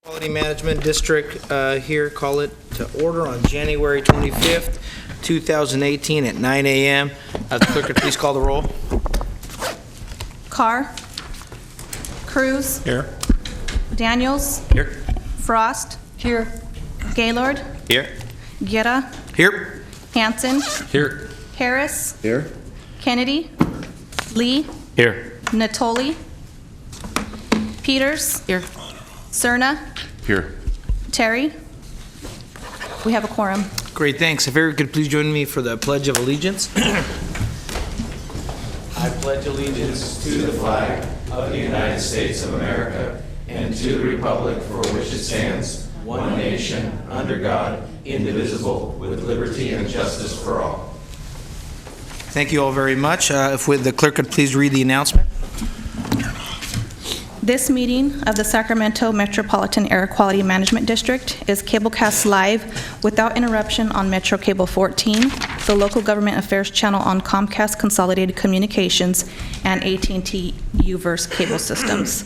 Quality Management District here, call it to order on January 25th, 2018 at 9 a.m. The clerk would please call the roll. Carr. Cruz. Here. Daniels. Here. Frost. Here. Gaylord. Here. Guerra. Here. Hanson. Here. Harris. Here. Kennedy. Lee. Here. Natoli. Peters. Here. Cerna. Here. Terry. We have a quorum. Great, thanks. If everyone could please join me for the Pledge of Allegiance. I pledge allegiance to the flag of the United States of America and to the republic for which it stands, one nation, under God, indivisible, with liberty and justice for all. Thank you all very much. If the clerk could please read the announcement. This meeting of the Sacramento Metropolitan Air Quality Management District is cablecast live without interruption on Metro Cable 14, the local government affairs channel on Comcast Consolidated Communications, and AT&T UVerse cable systems.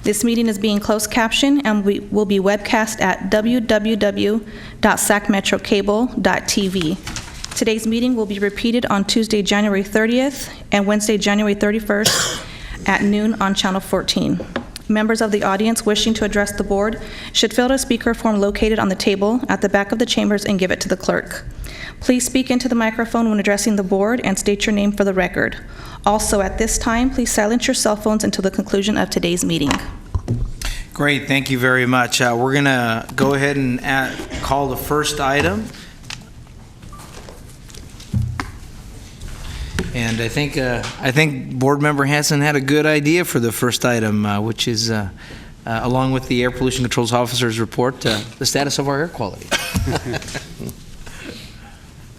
This meeting is being closed captioned and will be webcast at www.sacmetrocable.tv. Today's meeting will be repeated on Tuesday, January 30th and Wednesday, January 31st at noon on Channel 14. Members of the audience wishing to address the board should fill out a speaker form located on the table at the back of the chambers and give it to the clerk. Please speak into the microphone when addressing the board and state your name for the record. Also, at this time, please silence your cell phones until the conclusion of today's meeting. Great, thank you very much. We're going to go ahead and call the first item. And I think Board Member Hanson had a good idea for the first item, which is, along with the Air Pollution Controls Officer's report, the status of our air quality.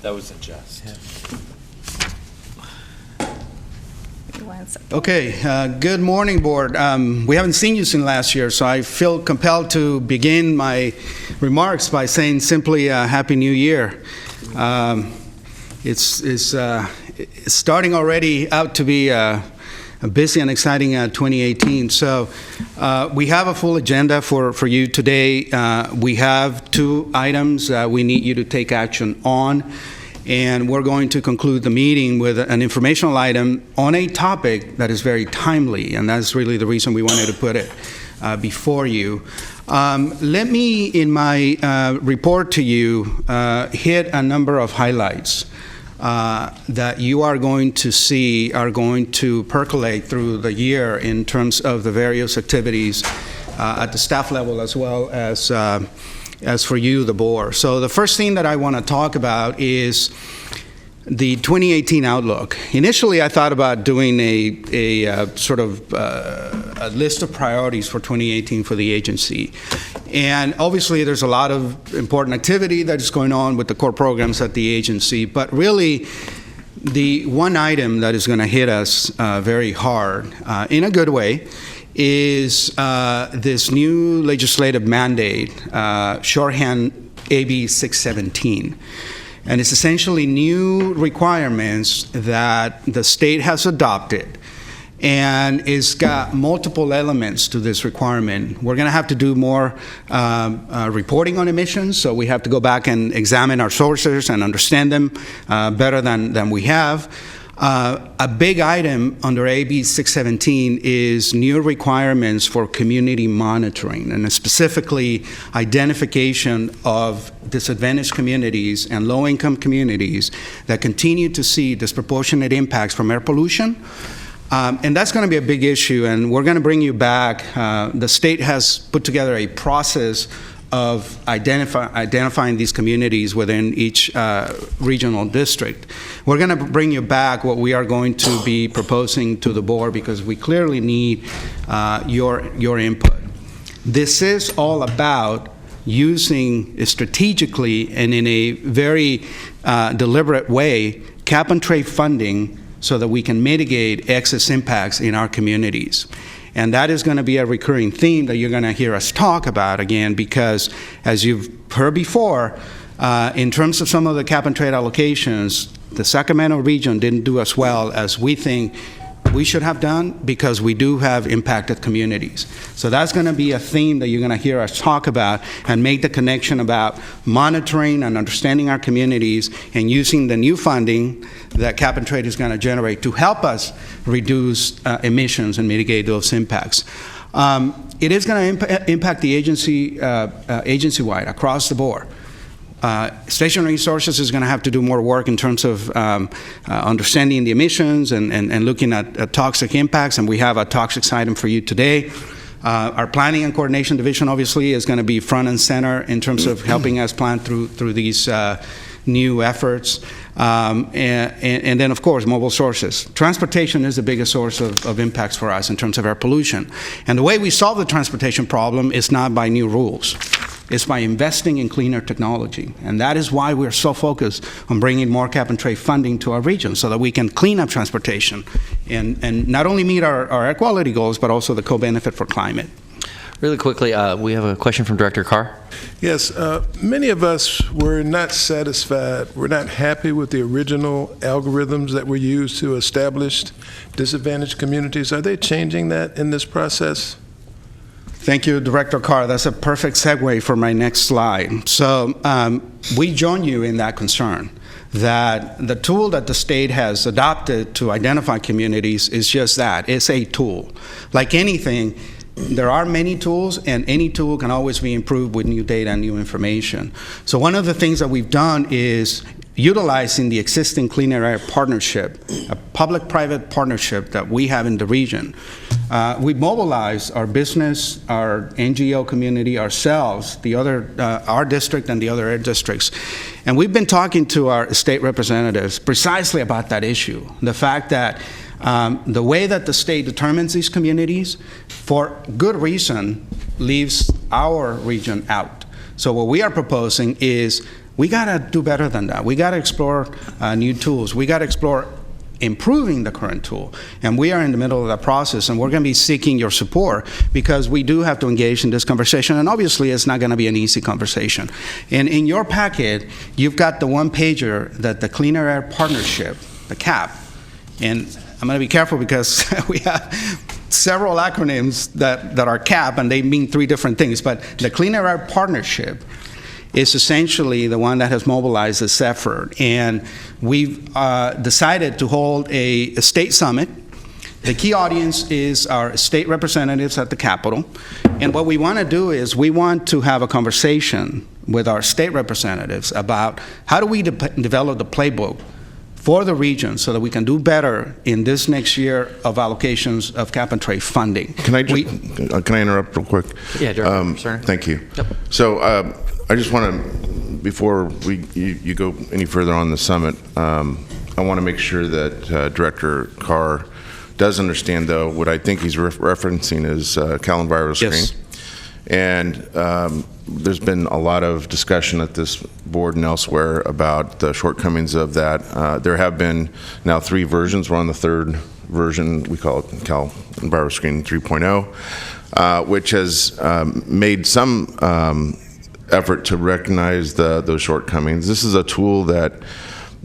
That was a jest. Okay, good morning, Board. We haven't seen you since last year, so I feel compelled to begin my remarks by saying simply Happy New Year. It's starting already out to be a busy and exciting 2018. So we have a full agenda for you today. We have two items we need you to take action on. And we're going to conclude the meeting with an informational item on a topic that is very timely. And that's really the reason we wanted to put it before you. Let me, in my report to you, hit a number of highlights that you are going to see are going to percolate through the year in terms of the various activities at the staff level as well as for you, the board. So the first thing that I want to talk about is the 2018 outlook. Initially, I thought about doing a sort of a list of priorities for 2018 for the agency. And obviously, there's a lot of important activity that is going on with the core programs at the agency. But really, the one item that is going to hit us very hard, in a good way, is this new legislative mandate, shorthand AB 617. And it's essentially new requirements that the state has adopted, and it's got multiple elements to this requirement. We're going to have to do more reporting on emissions, so we have to go back and examine our sources and understand them better than we have. A big item under AB 617 is new requirements for community monitoring, and specifically identification of disadvantaged communities and low-income communities that continue to see disproportionate impacts from air pollution. And that's going to be a big issue, and we're going to bring you back. The state has put together a process of identifying these communities within each regional district. We're going to bring you back what we are going to be proposing to the board because we clearly need your input. This is all about using strategically and in a very deliberate way cap-and-trade funding so that we can mitigate excess impacts in our communities. And that is going to be a recurring theme that you're going to hear us talk about again, because as you've heard before, in terms of some of the cap and trade allocations, the Sacramento region didn't do as well as we think we should have done because we do have impacted communities. So that's going to be a theme that you're going to hear us talk about and make the connection about monitoring and understanding our communities and using the new funding that Cap and Trade is going to generate to help us reduce emissions and mitigate those impacts. It is going to impact the agency-wide across the board. Station Resources is going to have to do more work in terms of understanding the emissions and looking at toxic impacts, and we have a toxics item for you today. Our Planning and Coordination Division obviously is going to be front and center in terms of helping us plan through these new efforts. And then, of course, mobile sources. Transportation is the biggest source of impacts for us in terms of air pollution. And the way we solve the transportation problem is not by new rules. It's by investing in cleaner technology. And that is why we're so focused on bringing more cap and trade funding to our region so that we can clean up transportation and not only meet our air quality goals, but also the co-benefit for climate. Really quickly, we have a question from Director Carr. Yes, many of us were not satisfied, we're not happy with the original algorithms that were used to establish disadvantaged communities. Are they changing that in this process? Thank you, Director Carr. That's a perfect segue for my next slide. So we join you in that concern that the tool that the state has adopted to identify communities is just that. It's a tool. Like anything, there are many tools, and any tool can always be improved with new data and new information. So one of the things that we've done is utilizing the existing Clean Air Partnership, a public-private partnership that we have in the region. We mobilize our business, our NGO community, ourselves, our district and the other air districts. And we've been talking to our state representatives precisely about that issue, the fact that the way that the state determines these communities, for good reason, leaves our region out. So what we are proposing is we got to do better than that. We got to explore new tools. We got to explore improving the current tool. And we are in the middle of that process, and we're going to be seeking your support because we do have to engage in this conversation, and obviously it's not going to be an easy conversation. And in your packet, you've got the one-pager that the Cleaner Air Partnership, the CAP, and I'm going to be careful because we have several acronyms that are CAP, and they mean three different things, but the Cleaner Air Partnership is essentially the one that has mobilized this effort. And we've decided to hold a state summit. The key audience is our state representatives at the Capitol. And what we want to do is we want to have a conversation with our state representatives about how do we develop the playbook for the region so that we can do better in this next year of allocations of cap and trade funding. Can I interrupt real quick? Yeah, Director. Sorry. Thank you. Yep. So I just want to, before you go any further on the summit, I want to make sure that Director Carr does understand, though, what I think he's referencing is Cal EnviroScreen. Yes. And there's been a lot of discussion at this board and elsewhere about the shortcomings of that. There have been now 3 versions. We're on the 3rd version. We call it Cal EnviroScreen 3.0, which has made some effort to recognize those shortcomings. This is a tool that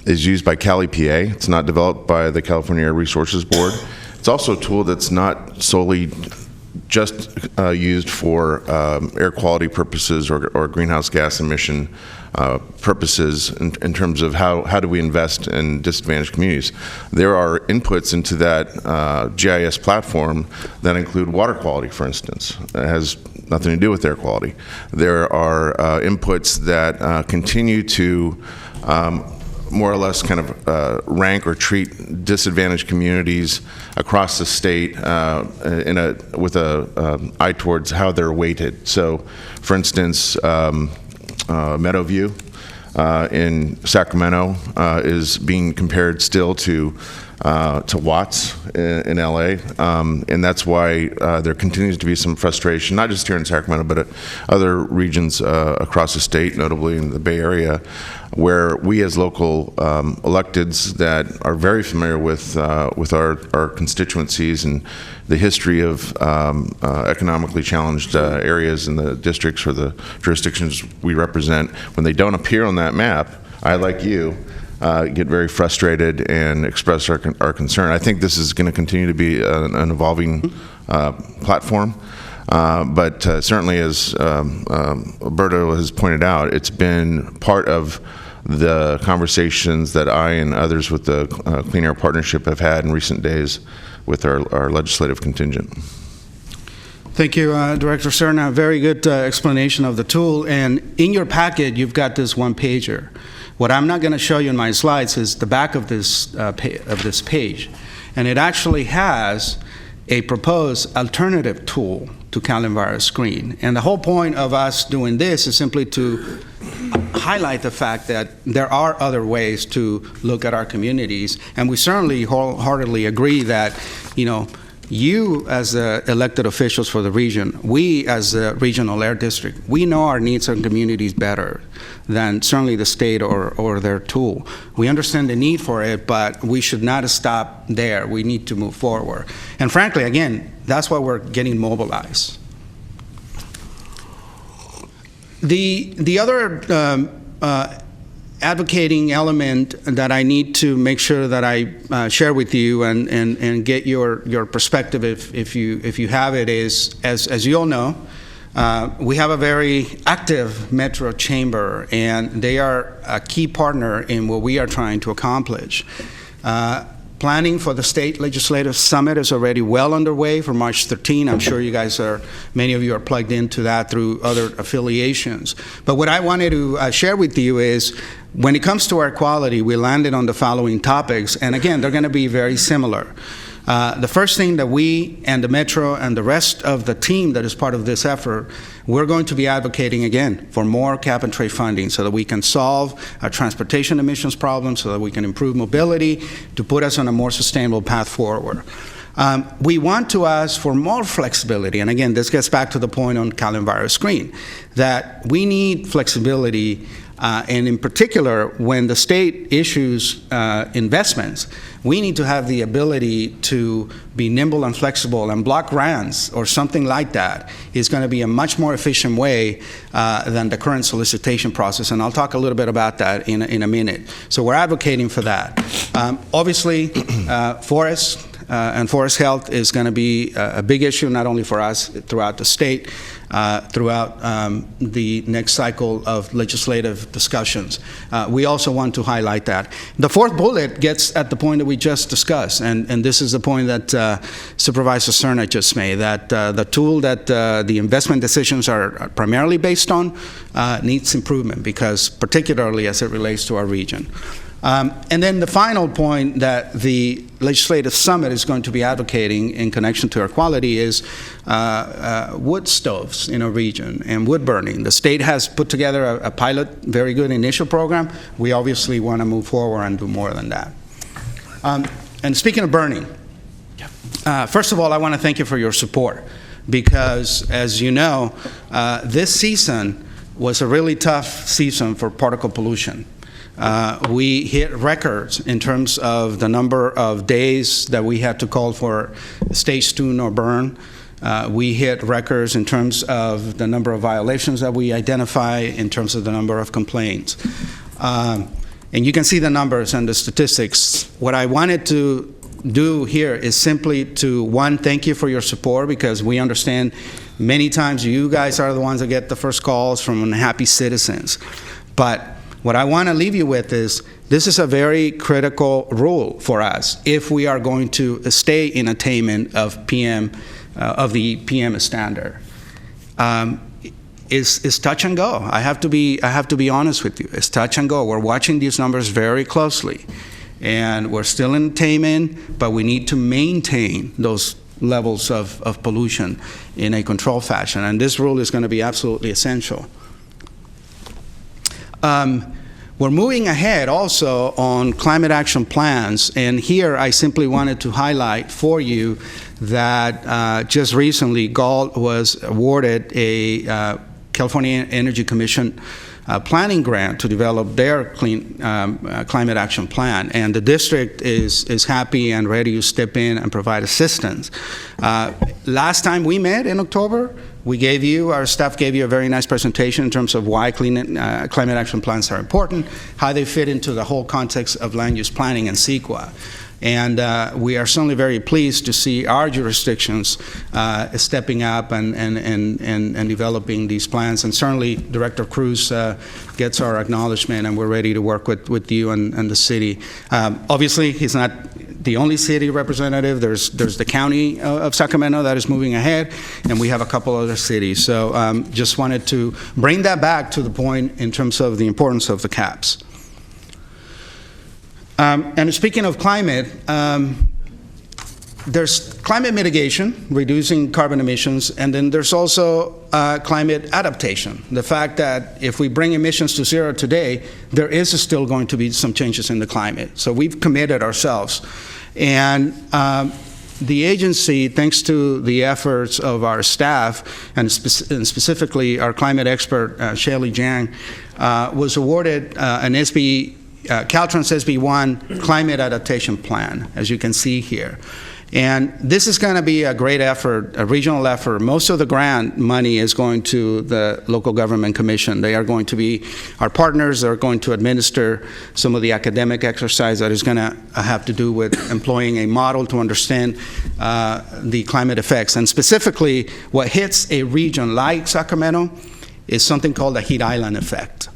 is used by Cal EPA. It's not developed by the California Air Resources Board. It's also a tool that's not solely just used for air quality purposes or greenhouse gas emission purposes in terms of how do we invest in disadvantaged communities. There are inputs into that GIS platform that include water quality, for instance. It has nothing to do with air quality. There are inputs that continue to more or less kind of rank or treat disadvantaged communities across the state with a eye towards how they're weighted. So, for instance, Meadowview in Sacramento is being compared still to Watts in LA, and that's why there continues to be some frustration, not just here in Sacramento, but other regions across the state, notably in the Bay Area, where we as local electeds that are very familiar with our constituencies and the history of economically challenged areas in the districts or the jurisdictions we represent, when they don't appear on that map, I, like you, get very frustrated and express our concern. I think this is going to continue to be an evolving platform. But certainly, as Alberto has pointed out, it's been part of the conversations that I and others with the Clean Air Partnership have had in recent days with our legislative contingent. Thank you, Director Serna. Very good explanation of the tool. And in your packet, you've got this one-pager. What I'm not going to show you in my slides is the back of this page. And it actually has a proposed alternative tool to CalEnviro Screen. And the whole point of us doing this is simply to highlight the fact that there are other ways to look at our communities, and we certainly wholeheartedly agree that, you as the elected officials for the region, we as the regional air district, we know our needs and communities better than certainly the state or their tool. We understand the need for it, but we should not stop there. We need to move forward. And frankly, again, that's why we're getting mobilized. The other advocating element that I need to make sure that I share with you and get your perspective if you have it is, as you all know, we have a very active Metro Chamber, and they are a key partner in what we are trying to accomplish. Planning for the State Legislative Summit is already well underway for March 13. I'm sure you guys many of you are plugged into that through other affiliations. But what I wanted to share with you is, when it comes to air quality, we landed on the following topics, and again, they're going to be very similar. The first thing that we and the Metro and the rest of the team that is part of this effort, we're going to be advocating again for more cap-and-trade funding so that we can solve our transportation emissions problem, so that we can improve mobility to put us on a more sustainable path forward. We want to ask for more flexibility, and again, this gets back to the point on CalEnviro Screen, that we need flexibility, and in particular, when the state issues investments, we need to have the ability to be nimble and flexible, and block grants or something like that is going to be a much more efficient way than the current solicitation process, and I'll talk a little bit about that in a minute. So we're advocating for that. Obviously, forests and forest health is going to be a big issue, not only for us, throughout the state, throughout the next cycle of legislative discussions. We also want to highlight that. The fourth bullet gets at the point that we just discussed, and this is the point that Supervisor Serna just made, that the tool that the investment decisions are primarily based on needs improvement, because particularly as it relates to our region. And then the final point that the Legislative Summit is going to be advocating in connection to air quality is wood stoves in our region and wood burning. The state has put together a pilot, very good initial program. We obviously want to move forward and do more than that. And speaking of burning, first of all, I want to thank you for your support, because as you know, this season was a really tough season for particle pollution. We hit records in terms of the number of days that we had to call for stage 2 no burn. We hit records in terms of the number of violations that we identify, in terms of the number of complaints. And you can see the numbers and the statistics. What I wanted to do here is simply to, one, thank you for your support, because we understand many times you guys are the ones that get the first calls from unhappy citizens. But what I want to leave you with is, this is a very critical rule for us if we are going to stay in attainment of the PM standard. Is touch and go. I have to be honest with you. It's touch and go. We're watching these numbers very closely, and we're still in attainment, but we need to maintain those levels of pollution in a controlled fashion, and this rule is going to be absolutely essential. We're moving ahead also on climate action plans, and here I simply wanted to highlight for you that just recently GALT was awarded a California Energy Commission planning grant to develop their climate action plan, and the district is happy and ready to step in and provide assistance. Last time we met in October, our staff gave you a very nice presentation in terms of why climate action plans are important, how they fit into the whole context of land use planning and CEQA. And we are certainly very pleased to see our jurisdictions stepping up and developing these plans. And certainly Director Cruz gets our acknowledgement, and we're ready to work with you and the city. Obviously, he's not the only city representative. There's the county of Sacramento that is moving ahead, and we have a couple other cities. So just wanted to bring that back to the point in terms of the importance of the caps. And speaking of climate, there's climate mitigation, reducing carbon emissions, and then there's also climate adaptation. The fact that if we bring emissions to zero today, there is still going to be some changes in the climate. So we've committed ourselves. And the agency, thanks to the efforts of our staff, and specifically our climate expert, Shelley Jiang, was awarded an Caltrans SB1 climate adaptation plan, as you can see here. And this is going to be a great effort, a regional effort. Most of the grant money is going to the local government commission. They are going to be our partners. They're going to administer some of the academic exercise that is going to have to do with employing a model to understand the climate effects. And specifically, what hits a region like Sacramento is something called the heat island effect.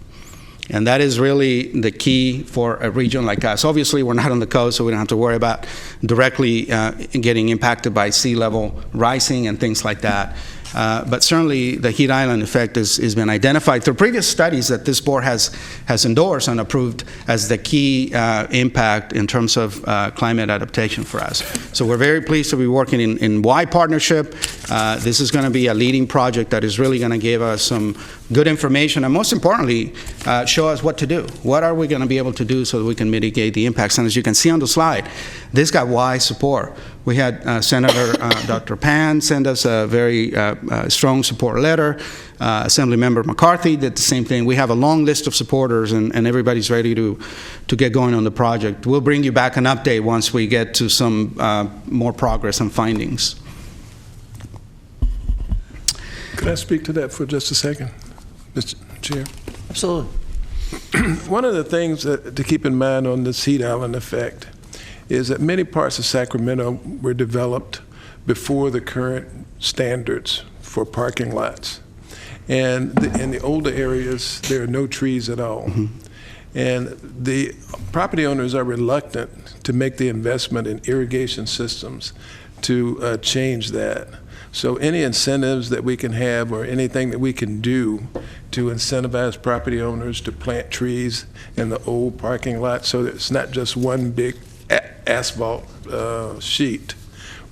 And that is really the key for a region like us. Obviously, we're not on the coast, so we don't have to worry about directly getting impacted by sea level rising and things like that. But certainly, the heat island effect has been identified through previous studies that this board has endorsed and approved as the key impact in terms of climate adaptation for us. So we're very pleased to be working in wide partnership. This is going to be a leading project that is really going to give us some good information, and most importantly, show us what to do. What are we going to be able to do so that we can mitigate the impacts? And as you can see on the slide, this got wide support. We had Senator Dr. Pan send us a very strong support letter. Assemblymember McCarthy did the same thing. We have a long list of supporters, and everybody's ready to get going on the project. We'll bring you back an update once we get to some more progress and findings. Could I speak to that for just a second, Mr. Chair? Absolutely. One of the things to keep in mind on this heat island effect is that many parts of Sacramento were developed before the current standards for parking lots. And in the older areas, there are no trees at all. Mm-hmm. And the property owners are reluctant to make the investment in irrigation systems to change that. So any incentives that we can have or anything that we can do to incentivize property owners to plant trees in the old parking lot so that it's not just one big asphalt sheet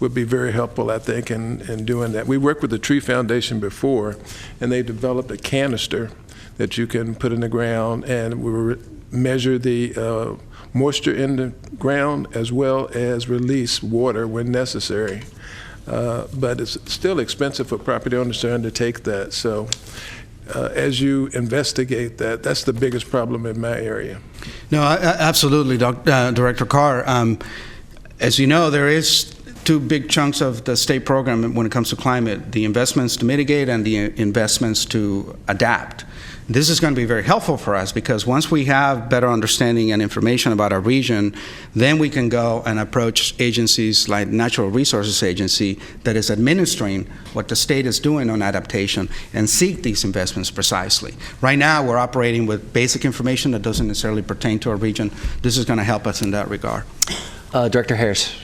would be very helpful, I think, in doing that. We worked with the Tree Foundation before, and they developed a canister that you can put in the ground, and we measure the moisture in the ground as well as release water when necessary. But it's still expensive for property owners to undertake that. So as you investigate that, that's the biggest problem in my area. No, absolutely, Director Carr. As you know, there is two big chunks of the state program when it comes to climate, the investments to mitigate and the investments to adapt. This is going to be very helpful for us because once we have better understanding and information about our region, then we can go and approach agencies like Natural Resources Agency that is administering what the state is doing on adaptation and seek these investments precisely. Right now, we're operating with basic information that doesn't necessarily pertain to our region. This is going to help us in that regard. Director Harris.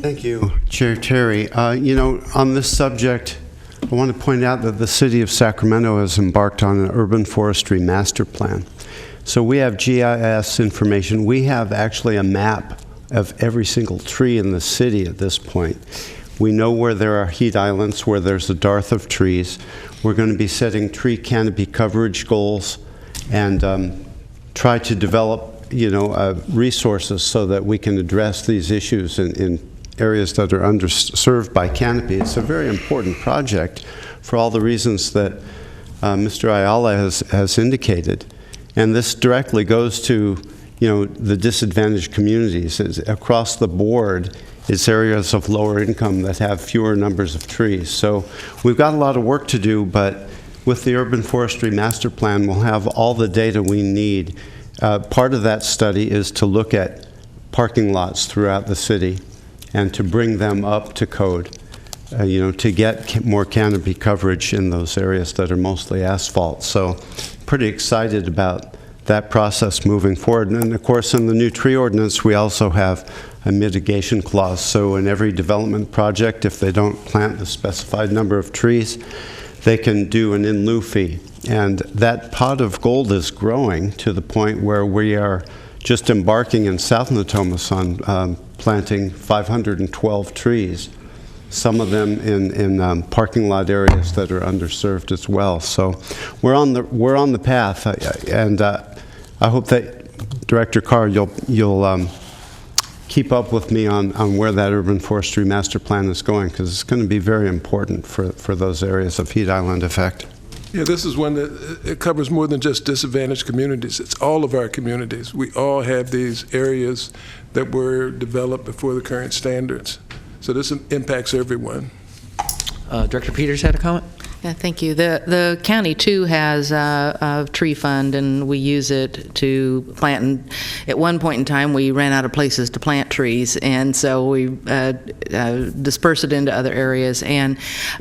Thank you, Chair Terry. On this subject, I want to point out that the city of Sacramento has embarked on an urban forestry master plan. So we have GIS information. We have actually a map of every single tree in the city at this point. We know where there are heat islands, where there's a dearth of trees. We're going to be setting tree canopy coverage goals and try to develop, resources so that we can address these issues in areas that are underserved by canopy. It's a very important project for all the reasons that Mr. Ayala has indicated. And this directly goes to, the disadvantaged communities. Across the board, it's areas of lower income that have fewer numbers of trees. So we've got a lot of work to do, but with the Urban Forestry Master Plan, we'll have all the data we need. Part of that study is to look at parking lots throughout the city and to bring them up to code, to get more canopy coverage in those areas that are mostly asphalt. So pretty excited about that process moving forward. And of course, in the new tree ordinance, we also have a mitigation clause. So in every development project, if they don't plant the specified number of trees, they can do an in lieu fee. And that pot of gold is growing to the point where we are just embarking in South Natomas on planting 512 trees, some of them in parking lot areas that are underserved as well. So we're on the path, and I hope that Director Carr, you'll keep up with me on where that urban forestry master plan is going, because it's going to be very important for those areas of heat island effect. Yeah, this is one that it covers more than just disadvantaged communities. It's all of our communities. We all have these areas that were developed before the current standards. So this impacts everyone. Director Peters had a comment? Yeah, thank you. The county, too, has a tree fund, and we use it to plant. And at one point in time, we ran out of places to plant trees, and so we dispersed it into other areas.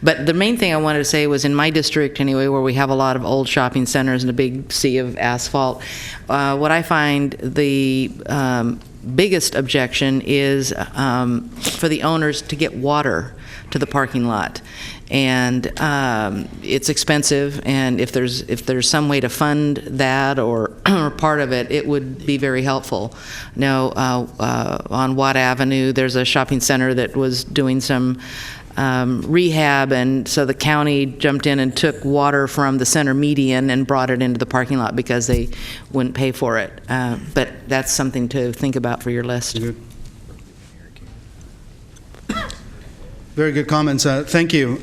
But the main thing I wanted to say was in my district, anyway, where we have a lot of old shopping centers and a big sea of asphalt, what I find the biggest objection is for the owners to get water to the parking lot. And it's expensive, and if there's some way to fund that or part of it, it would be very helpful. Now, on Watt Avenue, there's a shopping center that was doing some rehab, and so the county jumped in and took water from the center median and brought it into the parking lot because they wouldn't pay for it. But that's something to think about for your list. Very good comments. Thank you.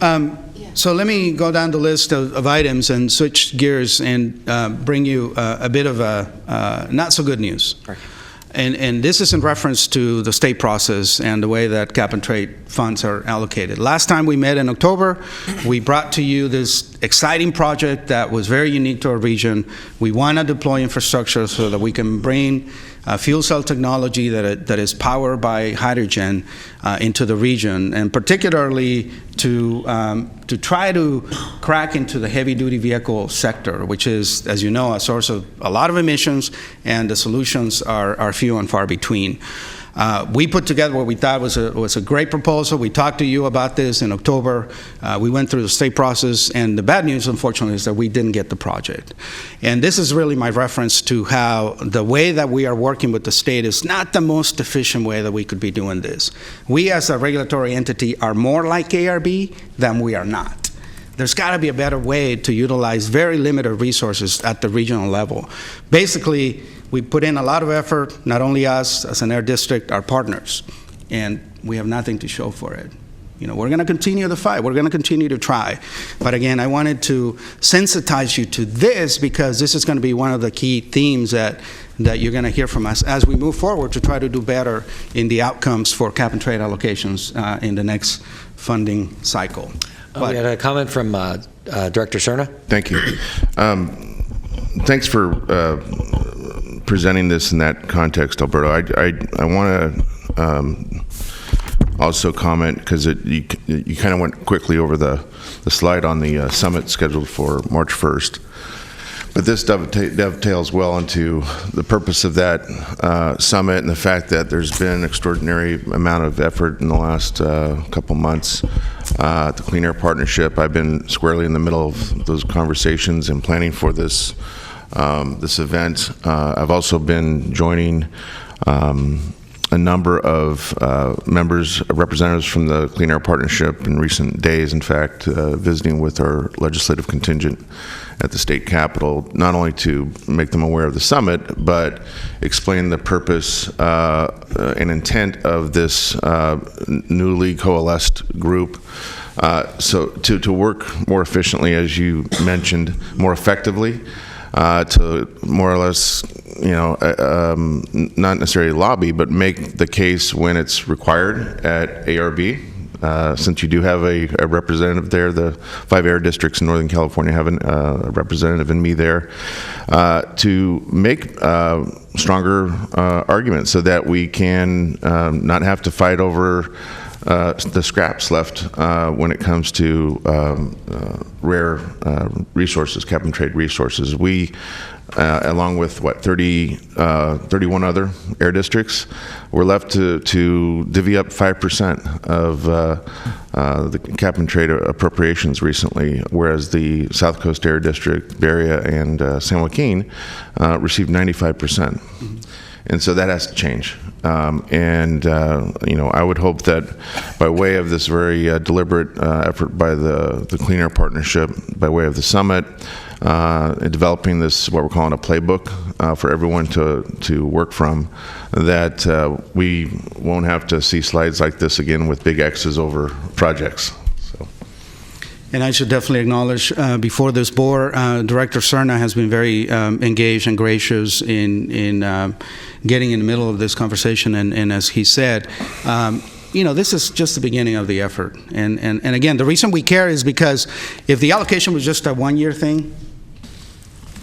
So let me go down the list of items and switch gears and bring you a bit of not so good news. Right. And this is in reference to the state process and the way that cap and trade funds are allocated. Last time we met in October, we brought to you this exciting project that was very unique to our region. We want to deploy infrastructure so that we can bring fuel cell technology that is powered by hydrogen into the region, and particularly to try to crack into the heavy-duty vehicle sector, which is, as you know, a source of a lot of emissions, and the solutions are few and far between. We put together what we thought was a great proposal. We talked to you about this in October. We went through the state process, and the bad news, unfortunately, is that we didn't get the project. And this is really my reference to how the way that we are working with the state is not the most efficient way that we could be doing this. We, as a regulatory entity, are more like ARB than we are not. There's got to be a better way to utilize very limited resources at the regional level. Basically, we put in a lot of effort, not only us as an air district, our partners, and we have nothing to show for it. We're going to continue the fight. We're going to continue to try. But again, I wanted to sensitize you to this because this is going to be one of the key themes that you're going to hear from us as we move forward to try to do better in the outcomes for cap and trade allocations in the next funding cycle. We had a comment from Director Cerna. Thank you. Thanks for presenting this in that context, Alberto. I want to also comment, because you kind of went quickly over the slide on the summit scheduled for March 1st. But this dovetails well into the purpose of that summit and the fact that there's been an extraordinary amount of effort in the last couple months. The Clean Air Partnership, I've been squarely in the middle of those conversations and planning for this event. I've also been joining a number of representatives from the Clean Air Partnership in recent days, in fact, visiting with our legislative contingent at the state capitol, not only to make them aware of the summit, but explain the purpose and intent of this newly coalesced group. So to work more efficiently, as you mentioned, more effectively, to more or less, not necessarily lobby, but make the case when it's required at ARB. Since you do have a representative there, the 5 air districts in Northern California have a representative in me there, to make stronger arguments so that we can not have to fight over the scraps left when it comes to rare resources, cap and trade resources. We, along with 31 other air districts, we're left to divvy up 5% of the cap and trade appropriations recently, whereas the South Coast Air District, Berea, and San Joaquin received 95%. And so that has to change. I would hope that by way of this very deliberate effort by the Clean Air Partnership, by way of the summit, developing this, what we're calling a playbook for everyone to work from, that we won't have to see slides like this again with big X's over projects. And I should definitely acknowledge, before this board, Director Serna has been very engaged and gracious in getting in the middle of this conversation. And as he said, this is just the beginning of the effort. And again, the reason we care is because if the allocation was just a one-year thing,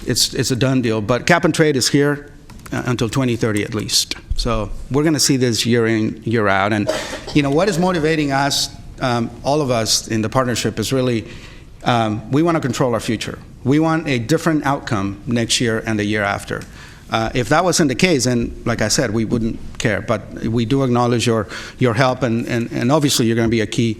it's a done deal. But cap and trade is here until 2030 at least. So we're going to see this year in, year out. And what is motivating us, all of us in the partnership, is really we want to control our future. We want a different outcome next year and the year after. If that wasn't the case, then, like I said, we wouldn't care. But we do acknowledge your help, and obviously you're going to be a key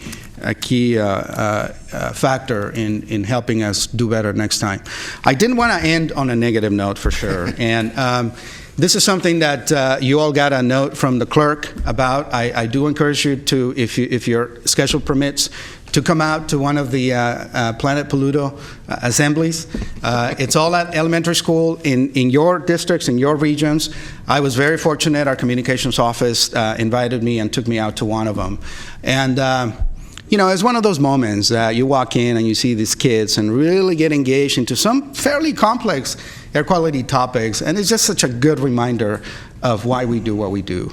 factor in helping us do better next time. I didn't want to end on a negative note, for sure. And this is something that you all got a note from the clerk about. I do encourage you to, if your schedule permits, to come out to one of the Planet Polluto assemblies. It's all at elementary school in your districts, in your regions. I was very fortunate. Our communications office invited me and took me out to one of them. And it's one of those moments that you walk in and you see these kids and really get engaged into some fairly complex air quality topics, and it's just such a good reminder of why we do what we do.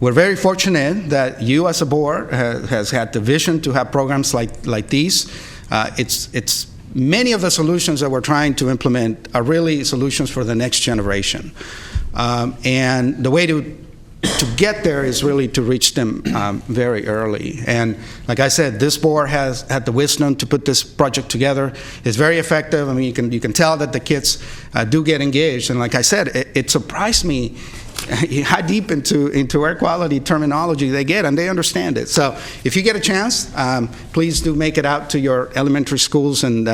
We're very fortunate that you as a board has had the vision to have programs like these. It's many of the solutions that we're trying to implement are really solutions for the next generation. And the way to get there is really to reach them very early. And like I said, this board has had the wisdom to put this project together. It's very effective. I mean, you can tell that the kids do get engaged. And like I said, it surprised me how deep into air quality terminology they get, and they understand it. So if you get a chance, please do make it out to your elementary schools and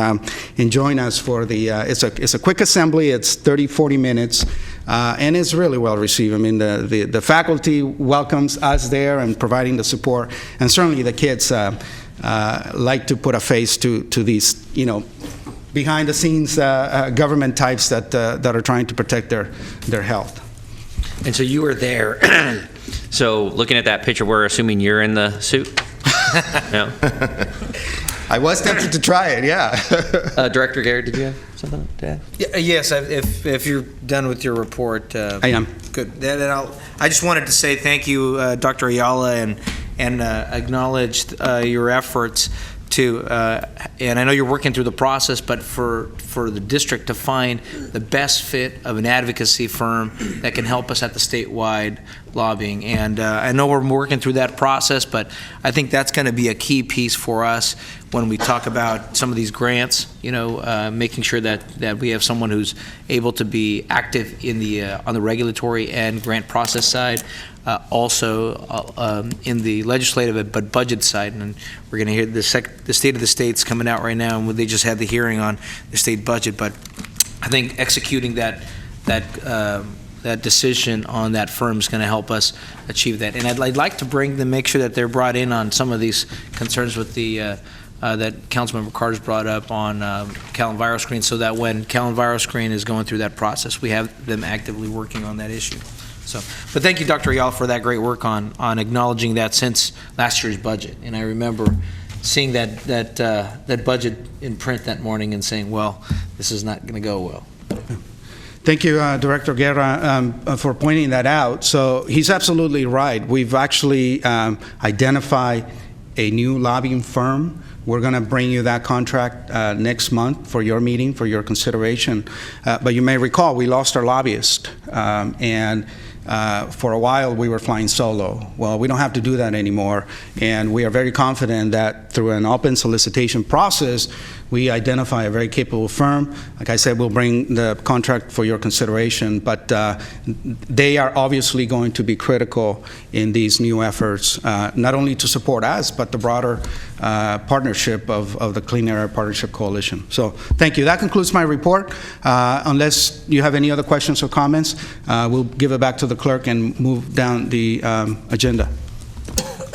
join us for the, it's a quick assembly. It's 30, 40 minutes, and it's really well received. I mean, the faculty welcomes us there and providing the support, and certainly the kids like to put a face to these, behind the scenes government types that are trying to protect their health. And so you were there. So looking at that picture, we're assuming you're in the suit? No? I was tempted to try it, yeah. Director Garrett, did you have something to add? Yes, if you're done with your report. I am. Good. Then I just wanted to say thank you, Dr. Ayala, and acknowledge your efforts to, and I know you're working through the process, but for the district to find the best fit of an advocacy firm that can help us at the statewide lobbying. And I know we're working through that process, but I think that's going to be a key piece for us when we talk about some of these grants, making sure that we have someone who's able to be active in the on the regulatory and grant process side. Also in the legislative but budget side, and we're going to hear the State of the State's coming out right now, and they just had the hearing on the state budget. But I think executing that that decision on that firm is going to help us achieve that. And I'd like to bring them, make sure that they're brought in on some of these concerns with the that Councilmember Carter's brought up on Cal EnviroScreen, so that when Cal EnviroScreen is going through that process, we have them actively working on that issue. So, but thank you, Dr. Ayala, for that great work on acknowledging that since last year's budget. And I remember seeing that budget in print that morning and saying, well, this is not going to go well. Thank you, Director Guerra, for pointing that out. So he's absolutely right. We've actually identified a new lobbying firm. We're going to bring you that contract next month for your meeting, for your consideration. But you may recall, we lost our lobbyist, and for a while we were flying solo. Well, we don't have to do that anymore, and we are very confident that through an open solicitation process, we identify a very capable firm. Like I said, we'll bring the contract for your consideration, but they are obviously going to be critical in these new efforts, not only to support us, but the broader partnership of the Clean Air Partnership Coalition. So thank you. That concludes my report. Unless you have any other questions or comments, we'll give it back to the clerk and move down the agenda.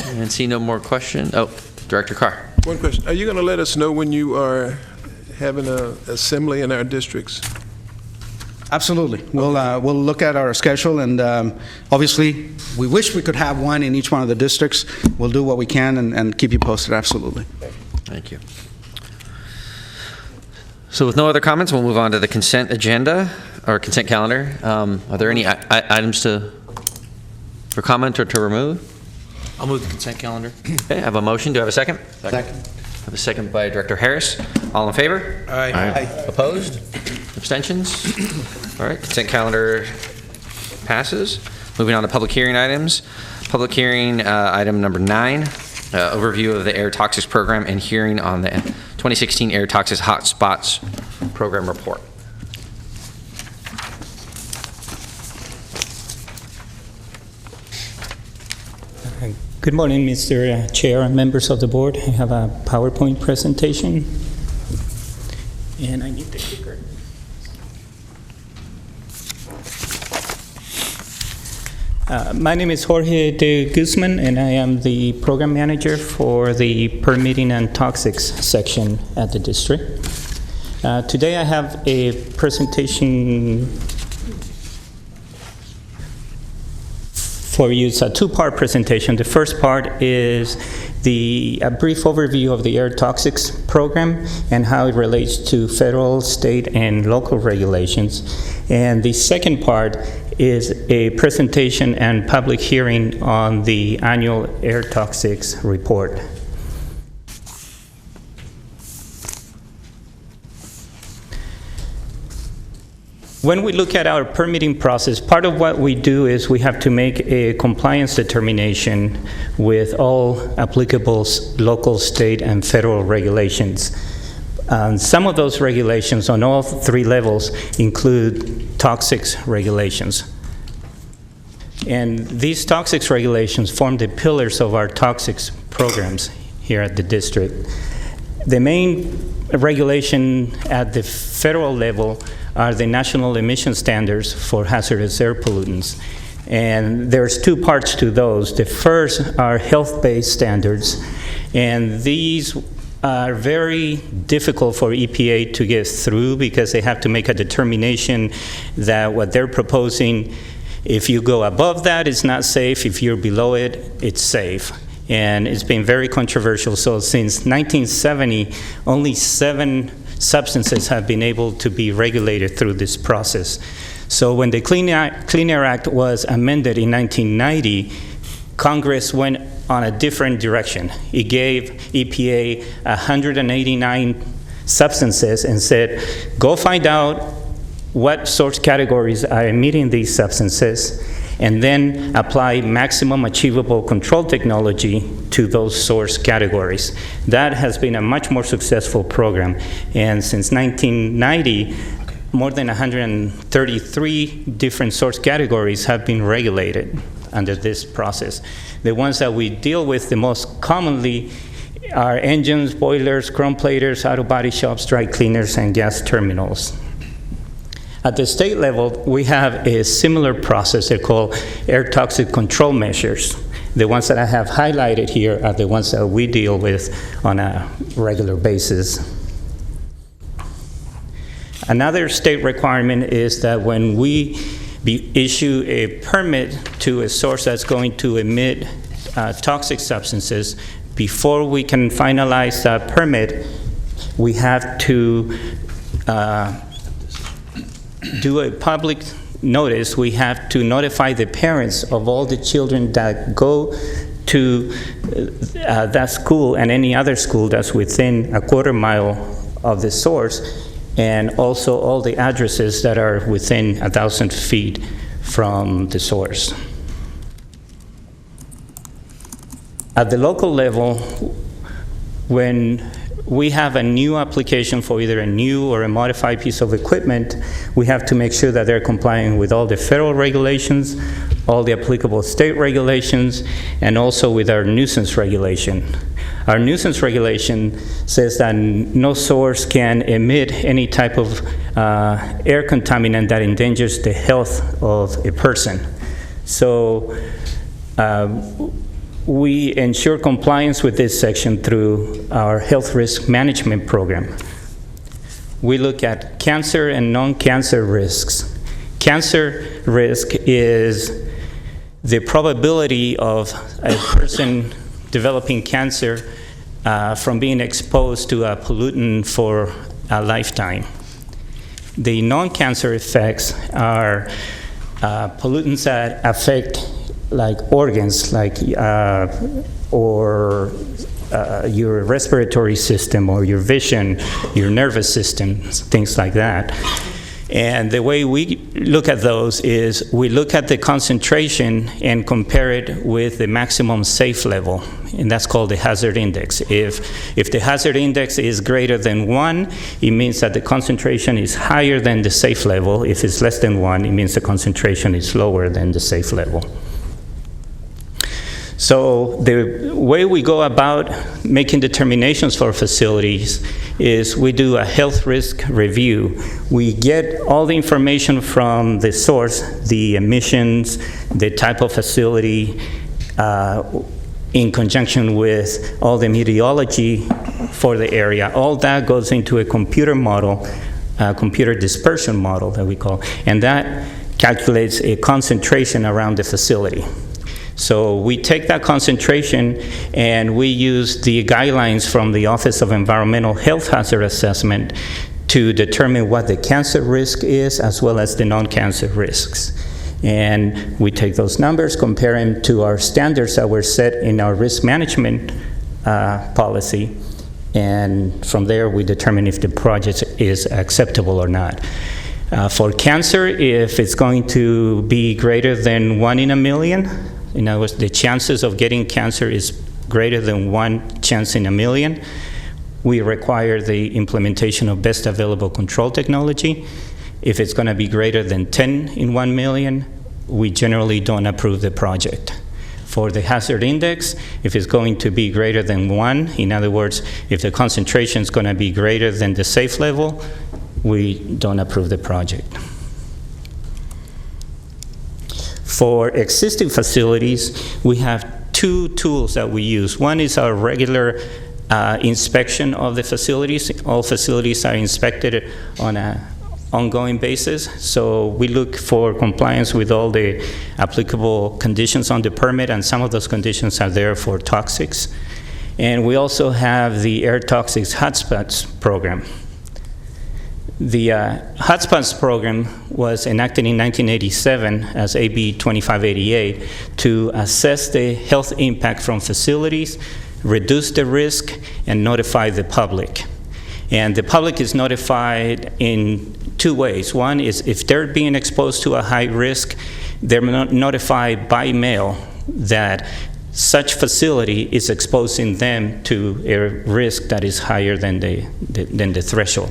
And see no more questions. Oh, Director Carr. One question. Are you going to let us know when you are having an assembly in our districts? Absolutely. We'll look at our schedule, and obviously, we wish we could have one in each one of the districts. We'll do what we can and keep you posted. Absolutely. Thank you. So with no other comments, we'll move on to the consent agenda, or consent calendar. Are there any items for comment or to remove? I'll move the consent calendar. Okay, I have a motion. Do I have a second? Second. I have a second by Director Harris. All in favor? Aye. Opposed? Abstentions? All right, consent calendar passes. Moving on to public hearing items. Public hearing item number 9, overview of the air toxics program and hearing on the 2016 air toxics hotspots program report. Good morning, Mr. Chair and members of the board. I have a PowerPoint presentation, and I need the clicker. My name is Jorge de Guzman, and I am the program manager for the permitting and toxics section at the district. Today I have a presentation for you. It's a two-part presentation. The first part is a brief overview of the air toxics program and how it relates to federal, state, and local regulations. And the second part is a presentation and public hearing on the annual air toxics report. When we look at our permitting process, part of what we do is we have to make a compliance determination with all applicable local, state, and federal regulations. Some of those regulations on all 3 levels include toxics regulations. And these toxics regulations form the pillars of our toxics programs here at the district. The main regulation at the federal level are the national emission standards for hazardous air pollutants. And there's 2 parts to those. The first are health-based standards, and these are very difficult for EPA to get through because they have to make a determination that what they're proposing, if you go above that, it's not safe. If you're below it, it's safe. And it's been very controversial. So since 1970, only 7 substances have been able to be regulated through this process. So when the Clean Air Act was amended in 1990, Congress went on a different direction. It gave EPA 189 substances and said, go find out what source categories are emitting these substances, and then apply maximum achievable control technology to those source categories. That has been a much more successful program. And since 1990, more than 133 different source categories have been regulated under this process. The ones that we deal with the most commonly are engines, boilers, chrome platers, auto body shops, dry cleaners, and gas terminals. At the state level, we have a similar process. They're called air toxic control measures. The ones that I have highlighted here are the ones that we deal with on a regular basis. Another state requirement is that when we issue a permit to a source that's going to emit toxic substances, before we can finalize that permit, we have to do a public notice. We have to notify the parents of all the children that go to that school and any other school that's within a quarter mile of the source, and also all the addresses that are within 1,000 feet from the source. At the local level, when we have a new application for either a new or a modified piece of equipment, we have to make sure that they're complying with all the federal regulations, all the applicable state regulations, and also with our nuisance regulation. Our nuisance regulation says that no source can emit any type of air contaminant that endangers the health of a person. So we ensure compliance with this section through our health risk management program. We look at cancer and non-cancer risks. Cancer risk is the probability of a person developing cancer from being exposed to a pollutant for a lifetime. The non-cancer effects are pollutants that affect like organs, like your respiratory system or your vision, your nervous system, things like that. And the way we look at those is we look at the concentration and compare it with the maximum safe level, and that's called the hazard index. If the hazard index is greater than 1, it means that the concentration is higher than the safe level. If it's less than 1, it means the concentration is lower than the safe level. So the way we go about making determinations for facilities is we do a health risk review. We get all the information from the source, the emissions, the type of facility, in conjunction with all the meteorology for the area. All that goes into a computer model, a computer dispersion model that we call, and that calculates a concentration around the facility. So we take that concentration and we use the guidelines from the Office of Environmental Health Hazard Assessment to determine what the cancer risk is as well as the non-cancer risks. And we take those numbers, compare them to our standards that were set in our risk management policy, and from there we determine if the project is acceptable or not. For cancer, if it's going to be greater than 1 in a million, in other words, the chances of getting cancer is greater than 1 chance in a million, we require the implementation of best available control technology. If it's going to be greater than 10 in 1 million, we generally don't approve the project. For the hazard index, if it's going to be greater than 1, in other words, if the concentration is going to be greater than the safe level, we don't approve the project. For existing facilities, we have 2 tools that we use. One is our regular inspection of the facilities. All facilities are inspected on an ongoing basis. So we look for compliance with all the applicable conditions on the permit, and some of those conditions are there for toxics. And we also have the air toxics hotspots program. The hotspots program was enacted in 1987 as AB 2588 to assess the health impact from facilities, reduce the risk, and notify the public. And the public is notified in 2 ways. One is if they're being exposed to a high risk, they're notified by mail that such facility is exposing them to a risk that is higher than the threshold.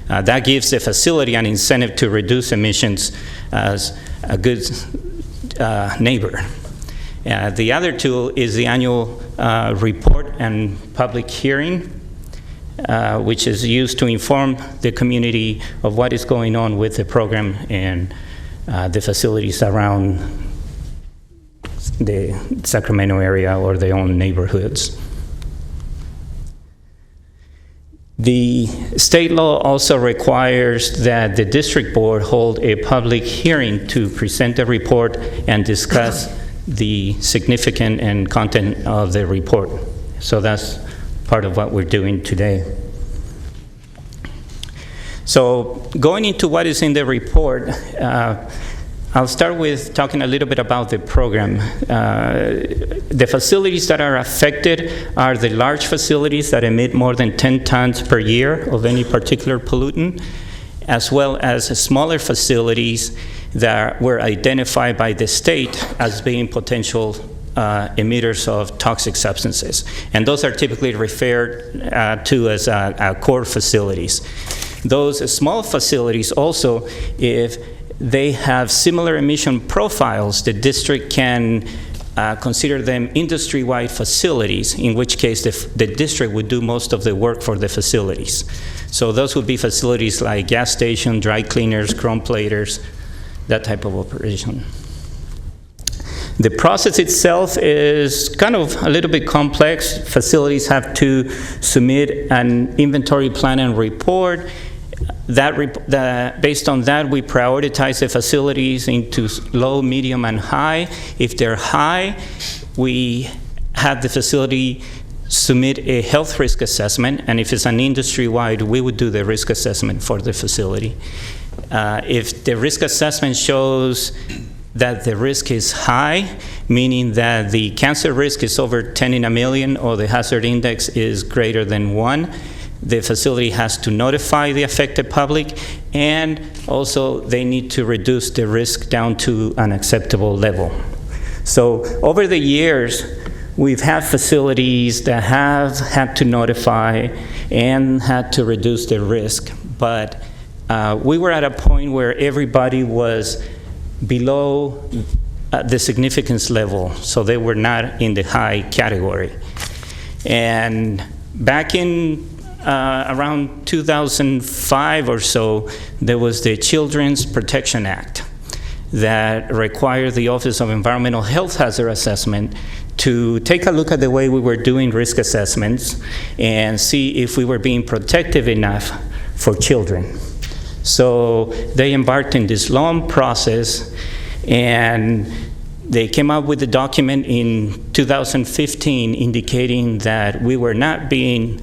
That gives the facility an incentive to reduce emissions as a good neighbor. The other tool is the annual report and public hearing. which is used to inform the community of what is going on with the program and the facilities around the Sacramento area or their own neighborhoods. The state law also requires that the district board hold a public hearing to present the report and discuss the significance and content of the report. So that's part of what we're doing today. So going into what is in the report, I'll start with talking a little bit about the program. The facilities that are affected are the large facilities that emit more than 10 tons per year of any particular pollutant, as well as smaller facilities that were identified by the state as being potential emitters of toxic substances. And those are typically referred to as core facilities. Those small facilities also, if they have similar emission profiles, the district can consider them industry-wide facilities, in which case the district would do most of the work for the facilities. So those would be facilities like gas station, dry cleaners, chrome platers, that type of operation. The process itself is kind of a little bit complex. Facilities have to submit an inventory plan and report. Based on that, we prioritize the facilities into low, medium, and high. If they're high, we have the facility submit a health risk assessment, and if it's an industry-wide, we would do the risk assessment for the facility. If the risk assessment shows that the risk is high, meaning that the cancer risk is over 10 in a million or the hazard index is greater than 1, the facility has to notify the affected public, and also they need to reduce the risk down to an acceptable level. So over the years, we've had facilities that have had to notify and had to reduce the risk, but we were at a point where everybody was below the significance level, so they were not in the high category. And back in around 2005 or so, there was the Children's Protection Act that required the Office of Environmental Health Hazard Assessment to take a look at the way we were doing risk assessments and see if we were being protective enough for children. So they embarked in this long process, and they came up with a document in 2015 indicating that we were not being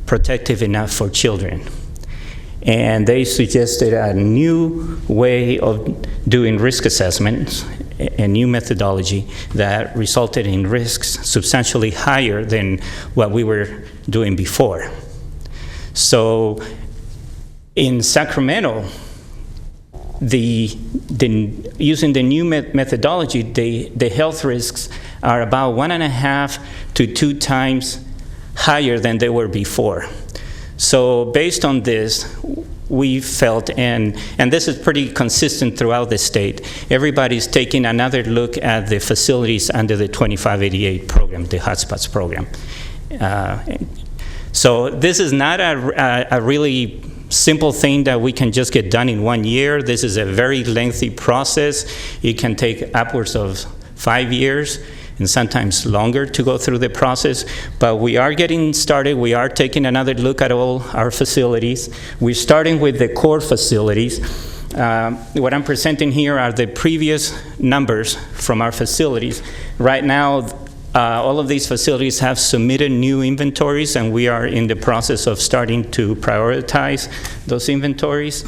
protective enough for children. And they suggested a new way of doing risk assessments, a new methodology that resulted in risks substantially higher than what we were doing before. So in Sacramento, using the new methodology, the health risks are about 1.5 to 2 times higher than they were before. So based on this, we felt, and this is pretty consistent throughout the state, everybody's taking another look at the facilities under the 2588 program, the hotspots program. So this is not a really simple thing that we can just get done in 1 year. This is a very lengthy process. It can take upwards of 5 years and sometimes longer to go through the process, but we are getting started. We are taking another look at all our facilities. We're starting with the core facilities. What I'm presenting here are the previous numbers from our facilities. Right now, all of these facilities have submitted new inventories, and we are in the process of starting to prioritize those inventories.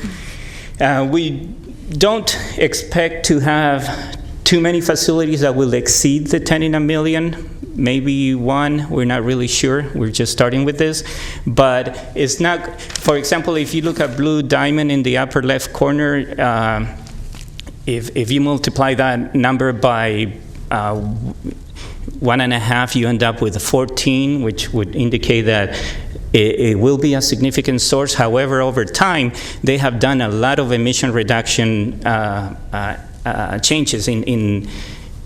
We don't expect to have too many facilities that will exceed the 10 in a million. Maybe one, we're not really sure. We're just starting with this. But it's not, for example, if you look at Blue Diamond in the upper left corner, if you multiply that number by 1.5, you end up with 14, which would indicate that it will be a significant source. However, over time, they have done a lot of emission reduction changes in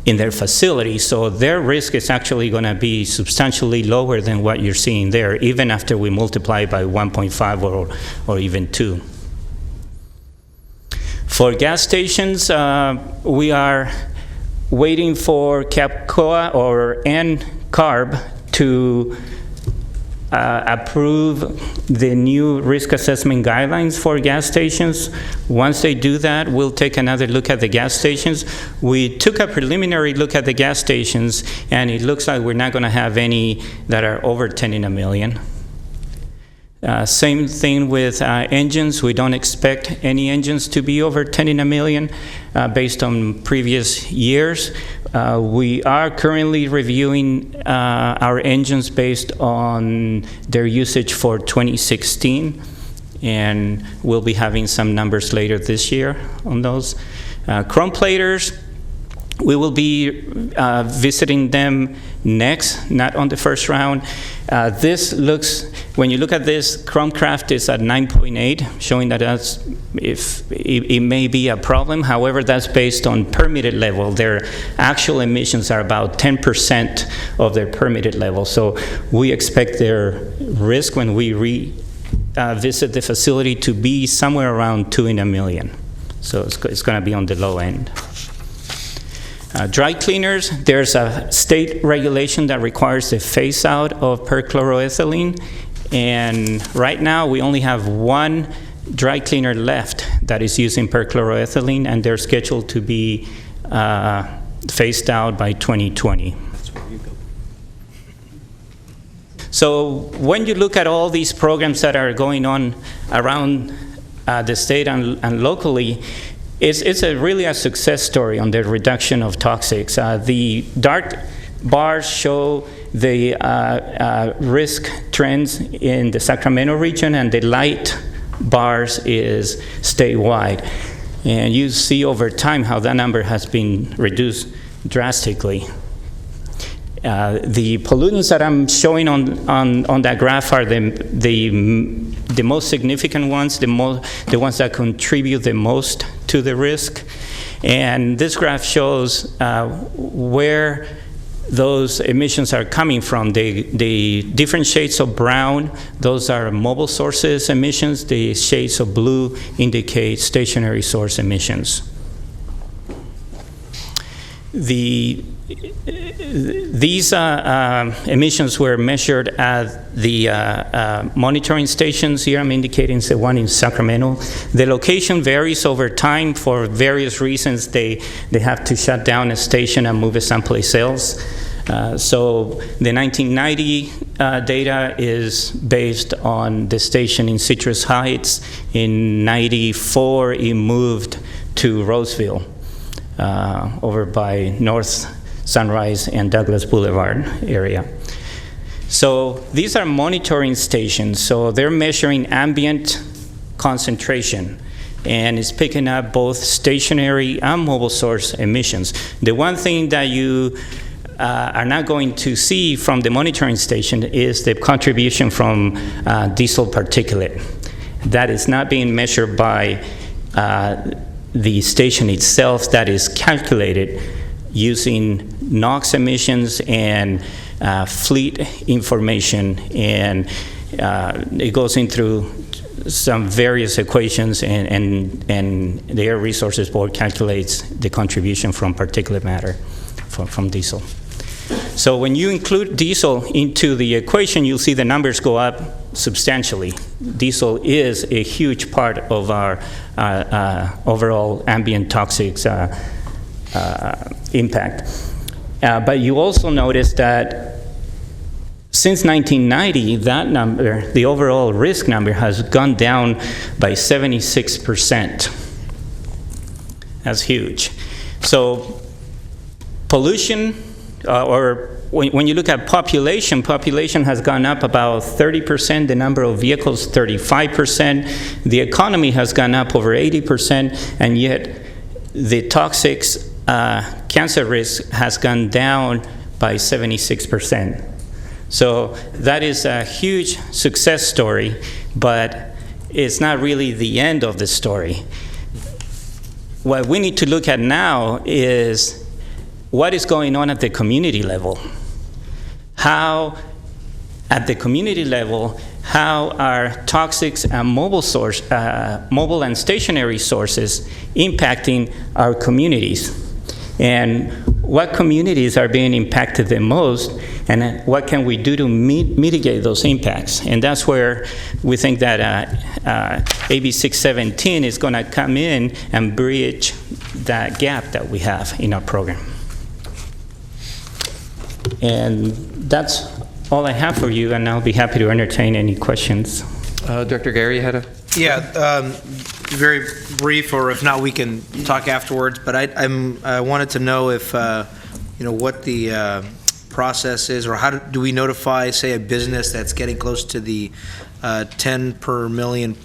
in their facility. So their risk is actually going to be substantially lower than what you're seeing there, even after we multiply by 1.5 or even 2. For gas stations, we are waiting for CAPCOA or NCARB to approve the new risk assessment guidelines for gas stations. Once they do that, we'll take another look at the gas stations. We took a preliminary look at the gas stations, and it looks like we're not going to have any that are over 10 in a million. Same thing with engines. We don't expect any engines to be over 10 in a million based on previous years. We are currently reviewing our engines based on their usage for 2016, and we'll be having some numbers later this year on those. Chrome platers, we will be visiting them next, not on the first round. This looks, when you look at this, Chromecraft is at 9.8, showing that it may be a problem. However, that's based on permitted level. Their actual emissions are about 10% of their permitted level. So we expect their risk when we visit the facility to be somewhere around 2 in a million. So it's going to be on the low end. Dry cleaners, there's a state regulation that requires the phase out of perchloroethylene, and right now we only have one dry cleaner left that is using perchloroethylene, and they're scheduled to be phased out by 2020. So when you look at all these programs that are going on around the state and locally, it's really a success story on the reduction of toxics. The dark bars show the risk trends in the Sacramento region, and the light bars is statewide. And you see over time how that number has been reduced drastically. The pollutants that I'm showing on that graph are the most significant ones, the ones that contribute the most to the risk. And this graph shows where those emissions are coming from. The different shades of brown, those are mobile sources emissions. The shades of blue indicate stationary source emissions. These emissions were measured at the monitoring stations. Here I'm indicating the one in Sacramento. The location varies over time for various reasons. They have to shut down a station and move it someplace else. So the 1990 data is based on the station in Citrus Heights. In 94, it moved to Roseville, over by North Sunrise and Douglas Boulevard area. So these are monitoring stations. So they're measuring ambient concentration, and it's picking up both stationary and mobile source emissions. The one thing that you are not going to see from the monitoring station is the contribution from diesel particulate. That is not being measured by the station itself. That is calculated using NOx emissions and fleet information, and it goes in through some various equations, and the Air Resources Board calculates the contribution from particulate matter from diesel. So when you include diesel into the equation, you'll see the numbers go up substantially. Diesel is a huge part of our overall ambient toxics impact. But you also notice that since 1990, that number, the overall risk number, has gone down by 76%. That's huge. So pollution, or when you look at population has gone up about 30%, the number of vehicles 35%, the economy has gone up over 80%, and yet the toxics cancer risk has gone down by 76%. So that is a huge success story, but it's not really the end of the story. What we need to look at now is what is going on at the community level? How, at the community level, how are toxics and mobile and stationary sources impacting our communities? And what communities are being impacted the most, and what can we do to mitigate those impacts? And that's where we think that AB 617 is going to come in and bridge that gap that we have in our program. And that's all I have for you, and I'll be happy to entertain any questions. Director Gary, you had a... Yeah, very brief, or if not, we can talk afterwards. But I wanted to know if, what the process is, or how do we notify, say, a business that's getting close to the 10 per million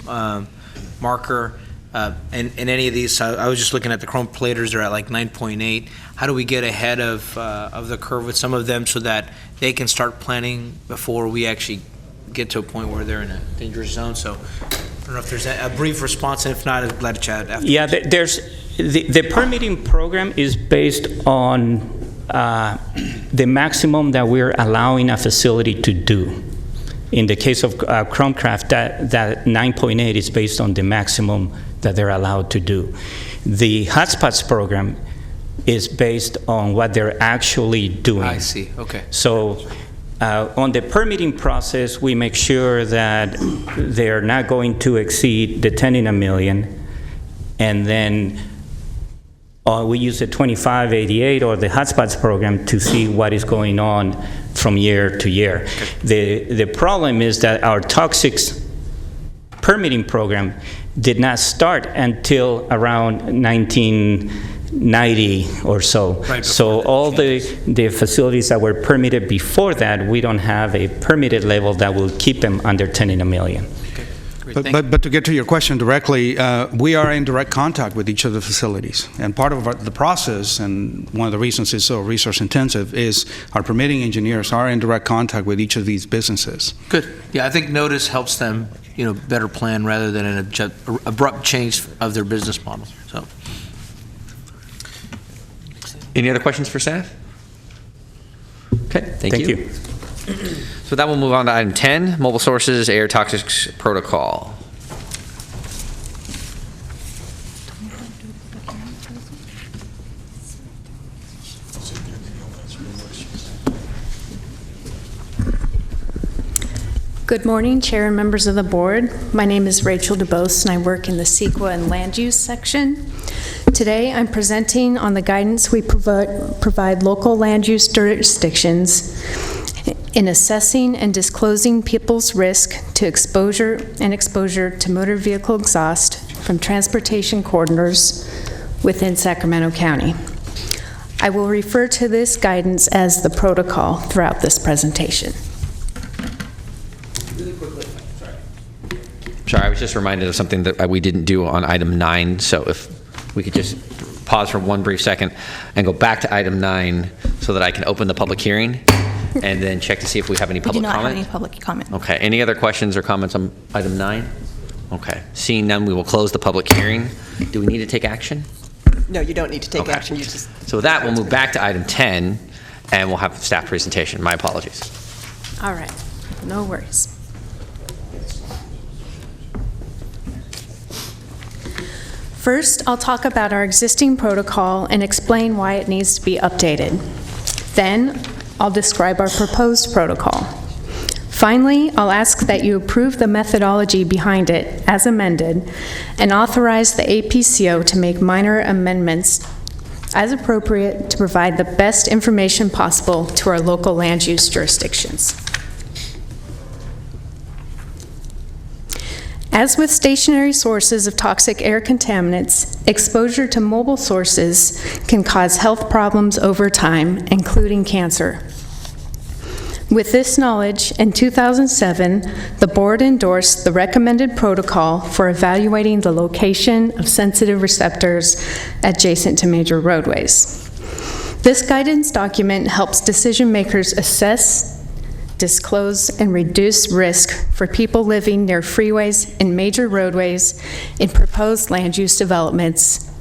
marker, and any of these. I was just looking at the chrome platers; they're at like 9.8. How do we get ahead of the curve with some of them so that they can start planning before we actually get to a point where they're in a dangerous zone? So I don't know if there's a brief response, and if not, I'm glad to chat after. Yeah, there's the permitting program is based on the maximum that we're allowing a facility to do. In the case of Chromecraft, that 9.8 is based on the maximum that they're allowed to do. The hotspots program is based on what they're actually doing. I see. Okay. So on the permitting process, we make sure that they're not going to exceed the 10 in a million, and then we use the 2588 or the hotspots program to see what is going on from year to year. The problem is that our toxics permitting program did not start until around 1990 or so. Right, so all the facilities that were permitted before that, we don't have a permitted level that will keep them under 10 in a million. But to get to your question directly, we are in direct contact with each of the facilities. And part of the process, and one of the reasons it's so resource intensive, is our permitting engineers are in direct contact with each of these businesses. Good. Yeah, I think notice helps them, better plan rather than an abrupt change of their business model. So, any other questions for staff? Okay, thank you. So that will move on to item 10, mobile sources, air toxics protocol. Good morning, Chair and members of the board. My name is Rachel DeBose, and I work in the CEQA and Land Use section. Today, I'm presenting on the guidance we provide local land use jurisdictions in assessing and disclosing people's risk to exposure to motor vehicle exhaust from transportation corridors within Sacramento County. I will refer to this guidance as the protocol throughout this presentation. Sorry, I was just reminded of something that we didn't do on item 9, so if we could just pause for one brief second and go back to item 9 so that I can open the public hearing and then check to see if we have any public comment. We do not have any public comment. Okay, any other questions or comments on item 9? Okay, seeing none, we will close the public hearing. Do we need to take action? No, you don't need to take action. You just. So with that, we'll move back to item 10 and we'll have staff presentation. My apologies. All right, no worries. First, I'll talk about our existing protocol and explain why it needs to be updated. Then, I'll describe our proposed protocol. Finally, I'll ask that you approve the methodology behind it as amended and authorize the APCO to make minor amendments as appropriate to provide the best information possible to our local land use jurisdictions. As with stationary sources of toxic air contaminants, exposure to mobile sources can cause health problems over time, including cancer. With this knowledge, in 2007, the board endorsed the recommended protocol for evaluating the location of sensitive receptors adjacent to major roadways. This guidance document helps decision makers assess, disclose, and reduce risk for people living near freeways and major roadways in proposed land use developments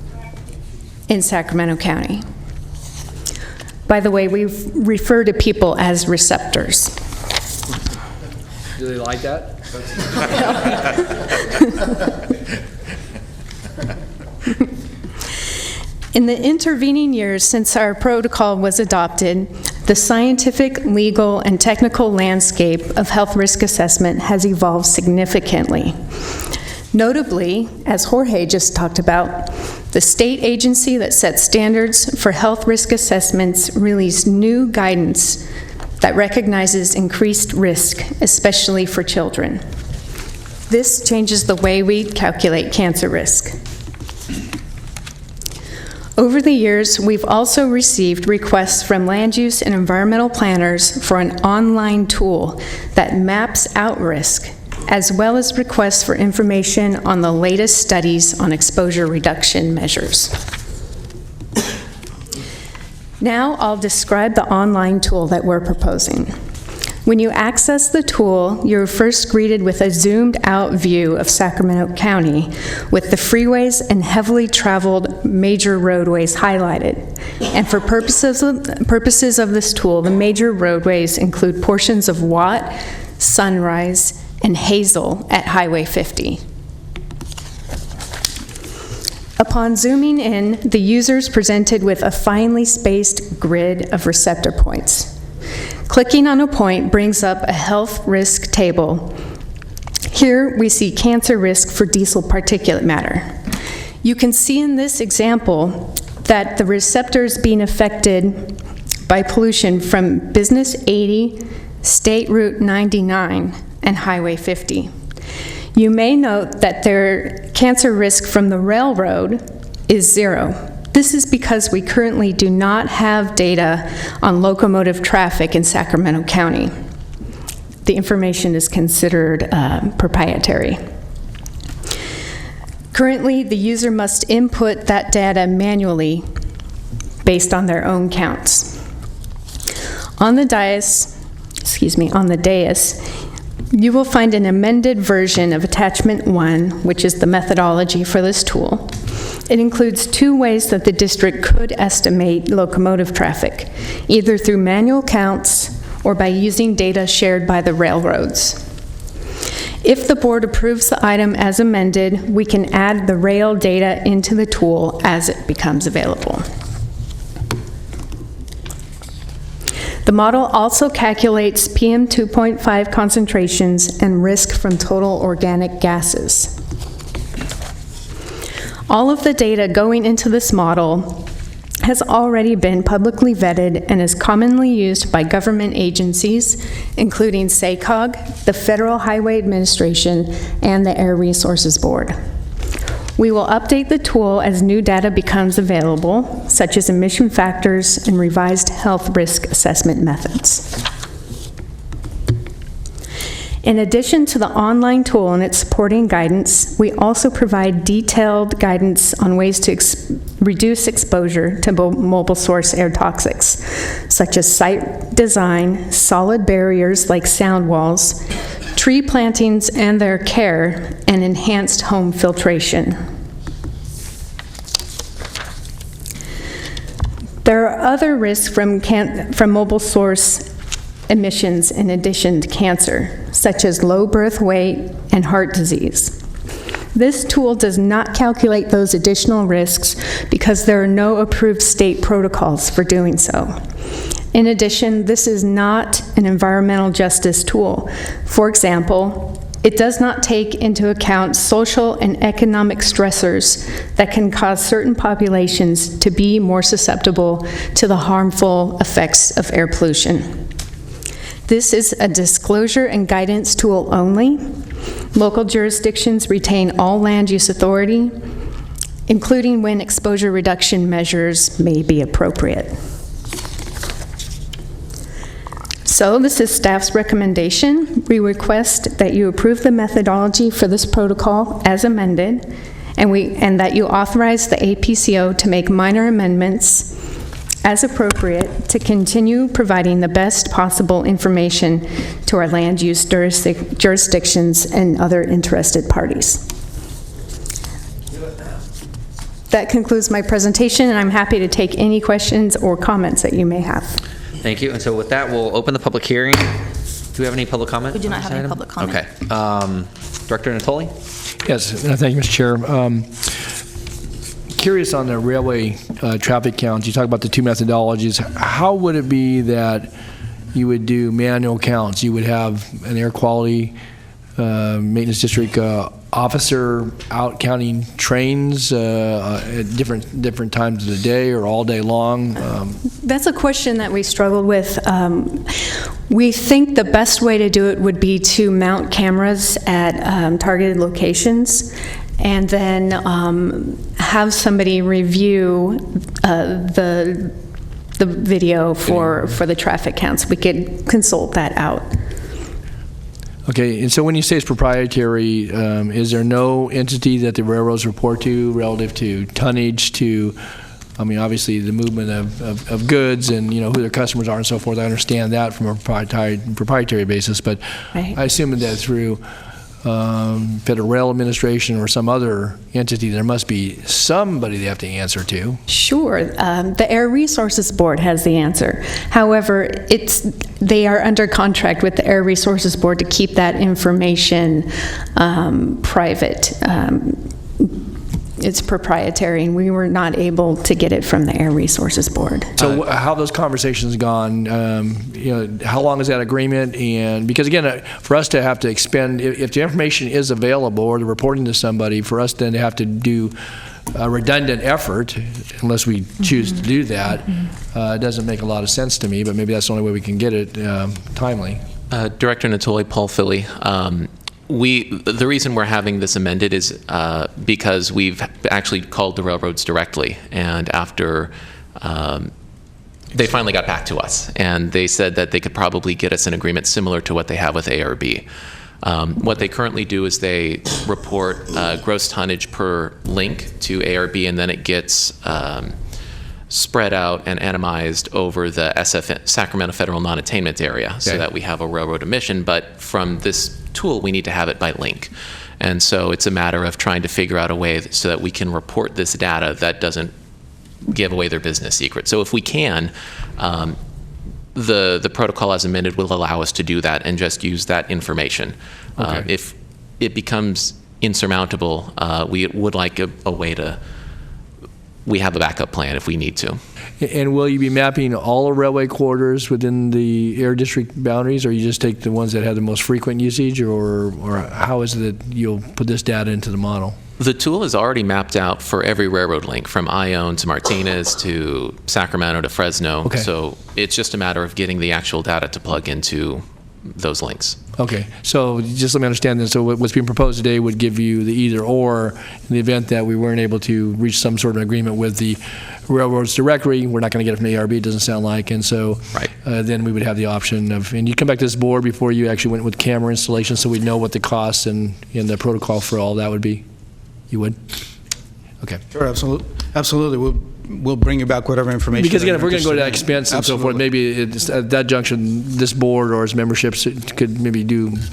in Sacramento County. By the way, we refer to people as receptors. Do they like that? In the intervening years since our protocol was adopted, the scientific, legal, and technical landscape of health risk assessment has evolved significantly. Notably, as Jorge just talked about, the state agency that sets standards for health risk assessments released new guidance that recognizes increased risk, especially for children. This changes the way we calculate cancer risk. Over the years, we've also received requests from land use and environmental planners for an online tool that maps out risk, as well as requests for information on the latest studies on exposure reduction measures. Now I'll describe the online tool that we're proposing. When you access the tool, you're first greeted with a zoomed-out view of Sacramento County with the freeways and heavily traveled major roadways highlighted. And for purposes of this tool, the major roadways include portions of Watt, Sunrise, and Hazel at Highway 50. Upon zooming in, the user is presented with a finely spaced grid of receptor points. Clicking on a point brings up a health risk table. Here we see cancer risk for diesel particulate matter. You can see in this example that the receptors being affected by pollution from Business 80, State Route 99, and Highway 50. You may note that their cancer risk from the railroad is 0. This is because we currently do not have data on locomotive traffic in Sacramento County. The information is considered proprietary. Currently, the user must input that data manually based on their own counts. On the dais, you will find an amended version of Attachment 1, which is the methodology for this tool. It includes 2 ways that the district could estimate locomotive traffic, either through manual counts or by using data shared by the railroads. If the board approves the item as amended, we can add the rail data into the tool as it becomes available. The model also calculates PM 2.5 concentrations and risk from total organic gases. All of the data going into this model has already been publicly vetted and is commonly used by government agencies, including SACOG, the Federal Highway Administration, and the Air Resources Board. We will update the tool as new data becomes available, such as emission factors and revised health risk assessment methods. In addition to the online tool and its supporting guidance, we also provide detailed guidance on ways to reduce exposure to mobile source air toxics, such as site design, solid barriers like sound walls, tree plantings and their care, and enhanced home filtration. There are other risks from mobile source emissions in addition to cancer, such as low birth weight and heart disease. This tool does not calculate those additional risks because there are no approved state protocols for doing so. In addition, this is not an environmental justice tool. For example, it does not take into account social and economic stressors that can cause certain populations to be more susceptible to the harmful effects of air pollution. This is a disclosure and guidance tool only. Local jurisdictions retain all land use authority, including when exposure reduction measures may be appropriate. So this is staff's recommendation. We request that you approve the methodology for this protocol as amended, and that you authorize the APCO to make minor amendments as appropriate to continue providing the best possible information to our land use jurisdictions and other interested parties. That concludes my presentation, and I'm happy to take any questions or comments that you may have. Thank you. And so with that, we'll open the public hearing. Do we have any public comment? We do on not this have any item? public comment. Okay. Director Natoli? Yes, thank you, Mr. Chair. Curious on the railway traffic counts, you talk about the two methodologies. How would it be that you would do manual counts? You would have an air quality maintenance district officer out counting trains at different times of the day or all day long? That's a question that we struggled with. We think the best way to do it would be to mount cameras at targeted locations and then have somebody review the video for the traffic counts. We could consult that out. Okay, and so when you say it's proprietary, is there no entity that the railroads report to relative to tonnage, to, I mean, obviously the movement of goods and, who their customers are and so forth? I understand that from a proprietary basis, but Right. I assume that through Federal Rail Administration or some other entity, there must be somebody they have to answer to. Sure. The Air Resources Board has the answer. However, they are under contract with the Air Resources Board to keep that information private. It's proprietary, and we were not able to get it from the Air Resources Board. So how have those conversations gone? How long is that agreement? And because again, for us to have to expend, if the information is available or the reporting to somebody, for us then to have to do a redundant effort, unless we choose to do that, doesn't make a lot of sense to me. But maybe that's the only way we can get it timely. Director Natoli, Paul Philly. The reason we're having this amended is because we've actually called the railroads directly, and after they finally got back to us, and they said that they could probably get us an agreement similar to what they have with ARB. What they currently do is they report gross tonnage per link to ARB, and then it gets spread out and atomized over the Sacramento Federal Non-Attainment Area, so that we have a railroad emission. But from this tool, we need to have it by link. And so it's a matter of trying to figure out a way so that we can report this data that doesn't give away their business secret. So if we can, the protocol as amended will allow us to do that and just use that information. Okay. If it becomes insurmountable, we would like a way to, we have a backup plan if we need to. And will you be mapping all the railway corridors within the air district boundaries, or you just take the ones that have the most frequent usage, or how is it that you'll put this data into the model? The tool is already mapped out for every railroad link, from Ione to Martinez to Sacramento to Fresno. Okay. So it's just a matter of getting the actual data to plug into those links. Okay, so just let me understand this. So what's being proposed today would give you the either or in the event that we weren't able to reach some sort of agreement with the railroads directly. We're not going to get it from the ARB, it doesn't sound like, and so then we would have the option of, and you come back to this board before you actually went with camera installation, so we'd know what the costs and the protocol for all that would be. You would? Okay. Sure, absolutely. We'll bring you back whatever information. Because again, if we're going to go to that expense and so forth, maybe it's at that junction, this board or its memberships could maybe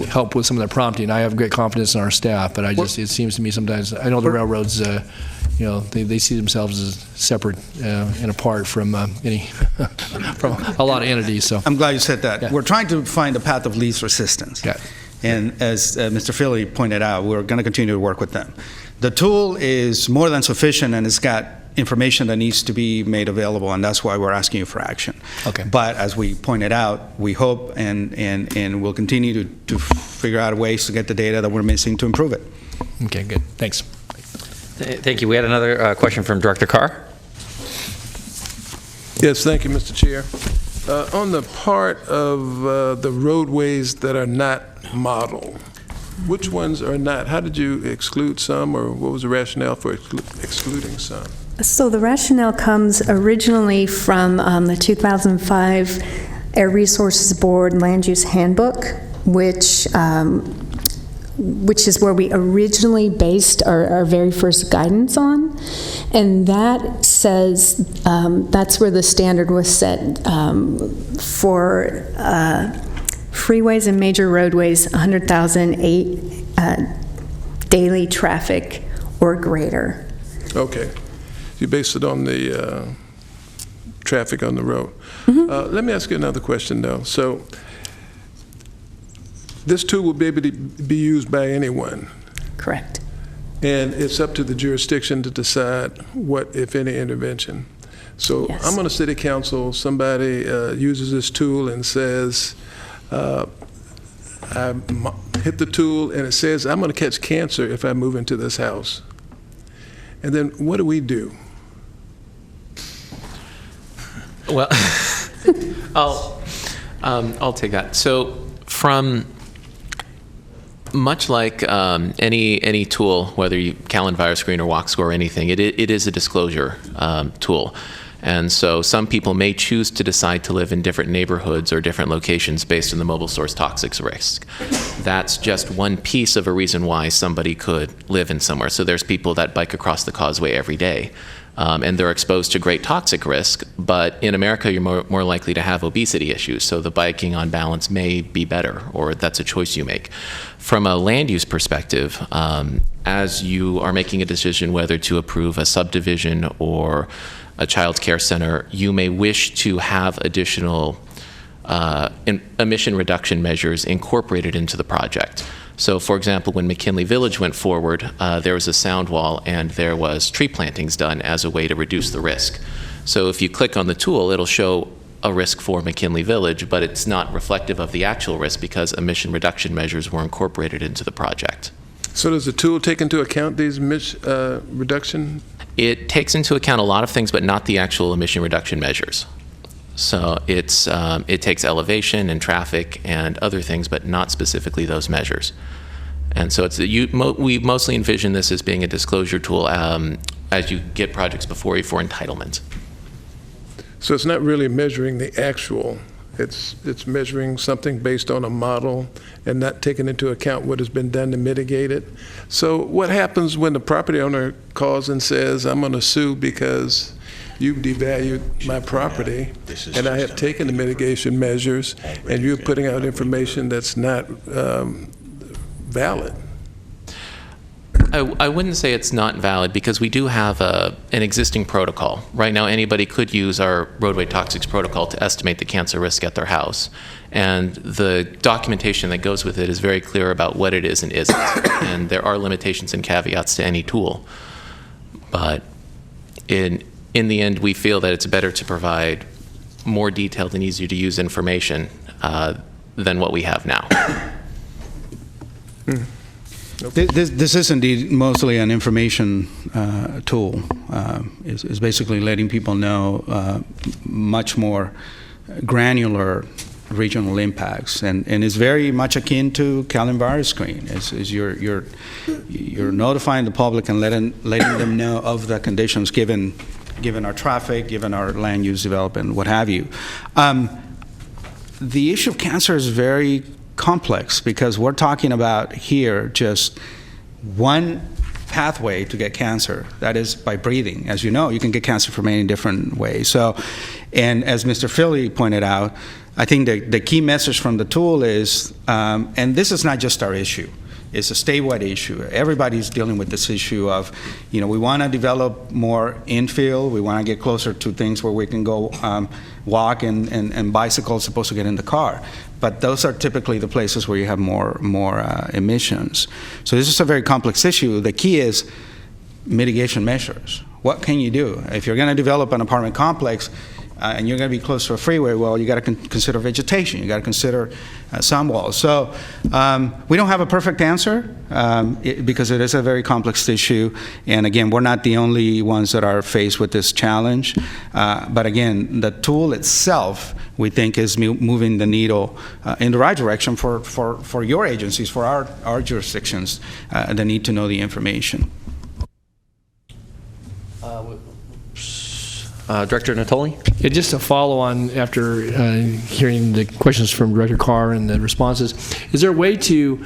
help with some of that prompting. I have great confidence in our staff, but it seems to me sometimes, I know the railroads, they see themselves as separate and apart from from a lot of entities. So I'm glad you said that. Yeah. We're trying to find a path of least resistance. Yeah. And as Mr. Philly pointed out, we're going to continue to work with them. The tool is more than sufficient, and it's got information that needs to be made available, and that's why we're asking you for action. Okay. But as we pointed out, we hope and we'll continue to figure out ways to get the data that we're missing to improve it. Okay, good. Thanks. Thank you. We had another question from Director Carr. Yes, thank you, Mr. Chair. On the part of the roadways that are not model, which ones are not? How did you exclude some, or what was the rationale for excluding some? So the rationale comes originally from the 2005 Air Resources Board Land Use Handbook, which is where we originally based our very first guidance on. And that says, that's where the standard was set for freeways and major roadways, 100,008 daily traffic or greater. Okay. You base it on the traffic on the road. Let me ask you another question, though. So this tool will be able to be used by anyone. Correct. And it's up to the jurisdiction to decide what, if any, intervention. So Yes. I'm on a city council, somebody uses this tool and says, I hit the tool and it says, I'm going to catch cancer if I move into this house. And then what do we do? Well, I'll take that. So from much like any tool, whether you Callan Virus Screen or Walk Score or anything, it is a disclosure tool. And so some people may choose to decide to live in different neighborhoods or different locations based on the mobile source toxics risk. That's just one piece of a reason why somebody could live in somewhere. So there's people that bike across the causeway every day. And they're exposed to great toxic risk, but in America you're more likely to have obesity issues, so the biking on balance may be better, or that's a choice you make. From a land use perspective, as you are making a decision whether to approve a subdivision or a child care center, you may wish to have additional emission reduction measures incorporated into the project. So, for example, when McKinley Village went forward, there was a sound wall and there was tree plantings done as a way to reduce the risk. So if you click on the tool, it'll show a risk for McKinley Village, but it's not reflective of the actual risk because emission reduction measures were incorporated into the project. So does the tool take into account these reduction? It takes into account a lot of things, but not the actual emission reduction measures. So it takes elevation and traffic and other things, but not specifically those measures. And so we mostly envision this as being a disclosure tool as you get projects before you for entitlement. So it's not really measuring the actual. It's measuring something based on a model and not taking into account what has been done to mitigate it. So what happens when the property owner calls and says, I'm going to sue because you've devalued my property and I have taken the mitigation measures and you're putting out information that's not valid? I wouldn't say it's not valid because we do have an existing protocol. Right now, anybody could use our roadway toxics protocol to estimate the cancer risk at their house. And the documentation that goes with it is very clear about what it is and isn't. And there are limitations and caveats to any tool. But in the end, we feel that it's better to provide more detailed and easier to use information than what we have now. This is indeed mostly an information tool. It's basically letting people know much more granular regional impacts, and is very much akin to Callan Virus Screen. You're notifying the public and letting them know of the conditions given our traffic, given our land use development, what have you. The issue of cancer is very complex because we're talking about here just one pathway to get cancer, that is by breathing. As you know, you can get cancer from many different ways. So, and as Mr. Philly pointed out, I think the key message from the tool is, and this is not just our issue, it's a statewide issue. Everybody's dealing with this issue of, we want to develop more infill, we want to get closer to things where we can go walk and bicycles supposed to get in the car. But those are typically the places where you have more emissions. So this is a very complex issue. The key is mitigation measures. What can you do? If you're going to develop an apartment complex and you're going to be close to a freeway, well, you got to consider vegetation. You got to consider sound walls. So we don't have a perfect answer because it is a very complex issue. And again, we're not the only ones that are faced with this challenge. But again, the tool itself, we think, is moving the needle in the right direction for your agencies, for our jurisdictions that need to know the information. Director Natoli? Yeah, just to follow on after hearing the questions from Director Carr and the responses, is there a way to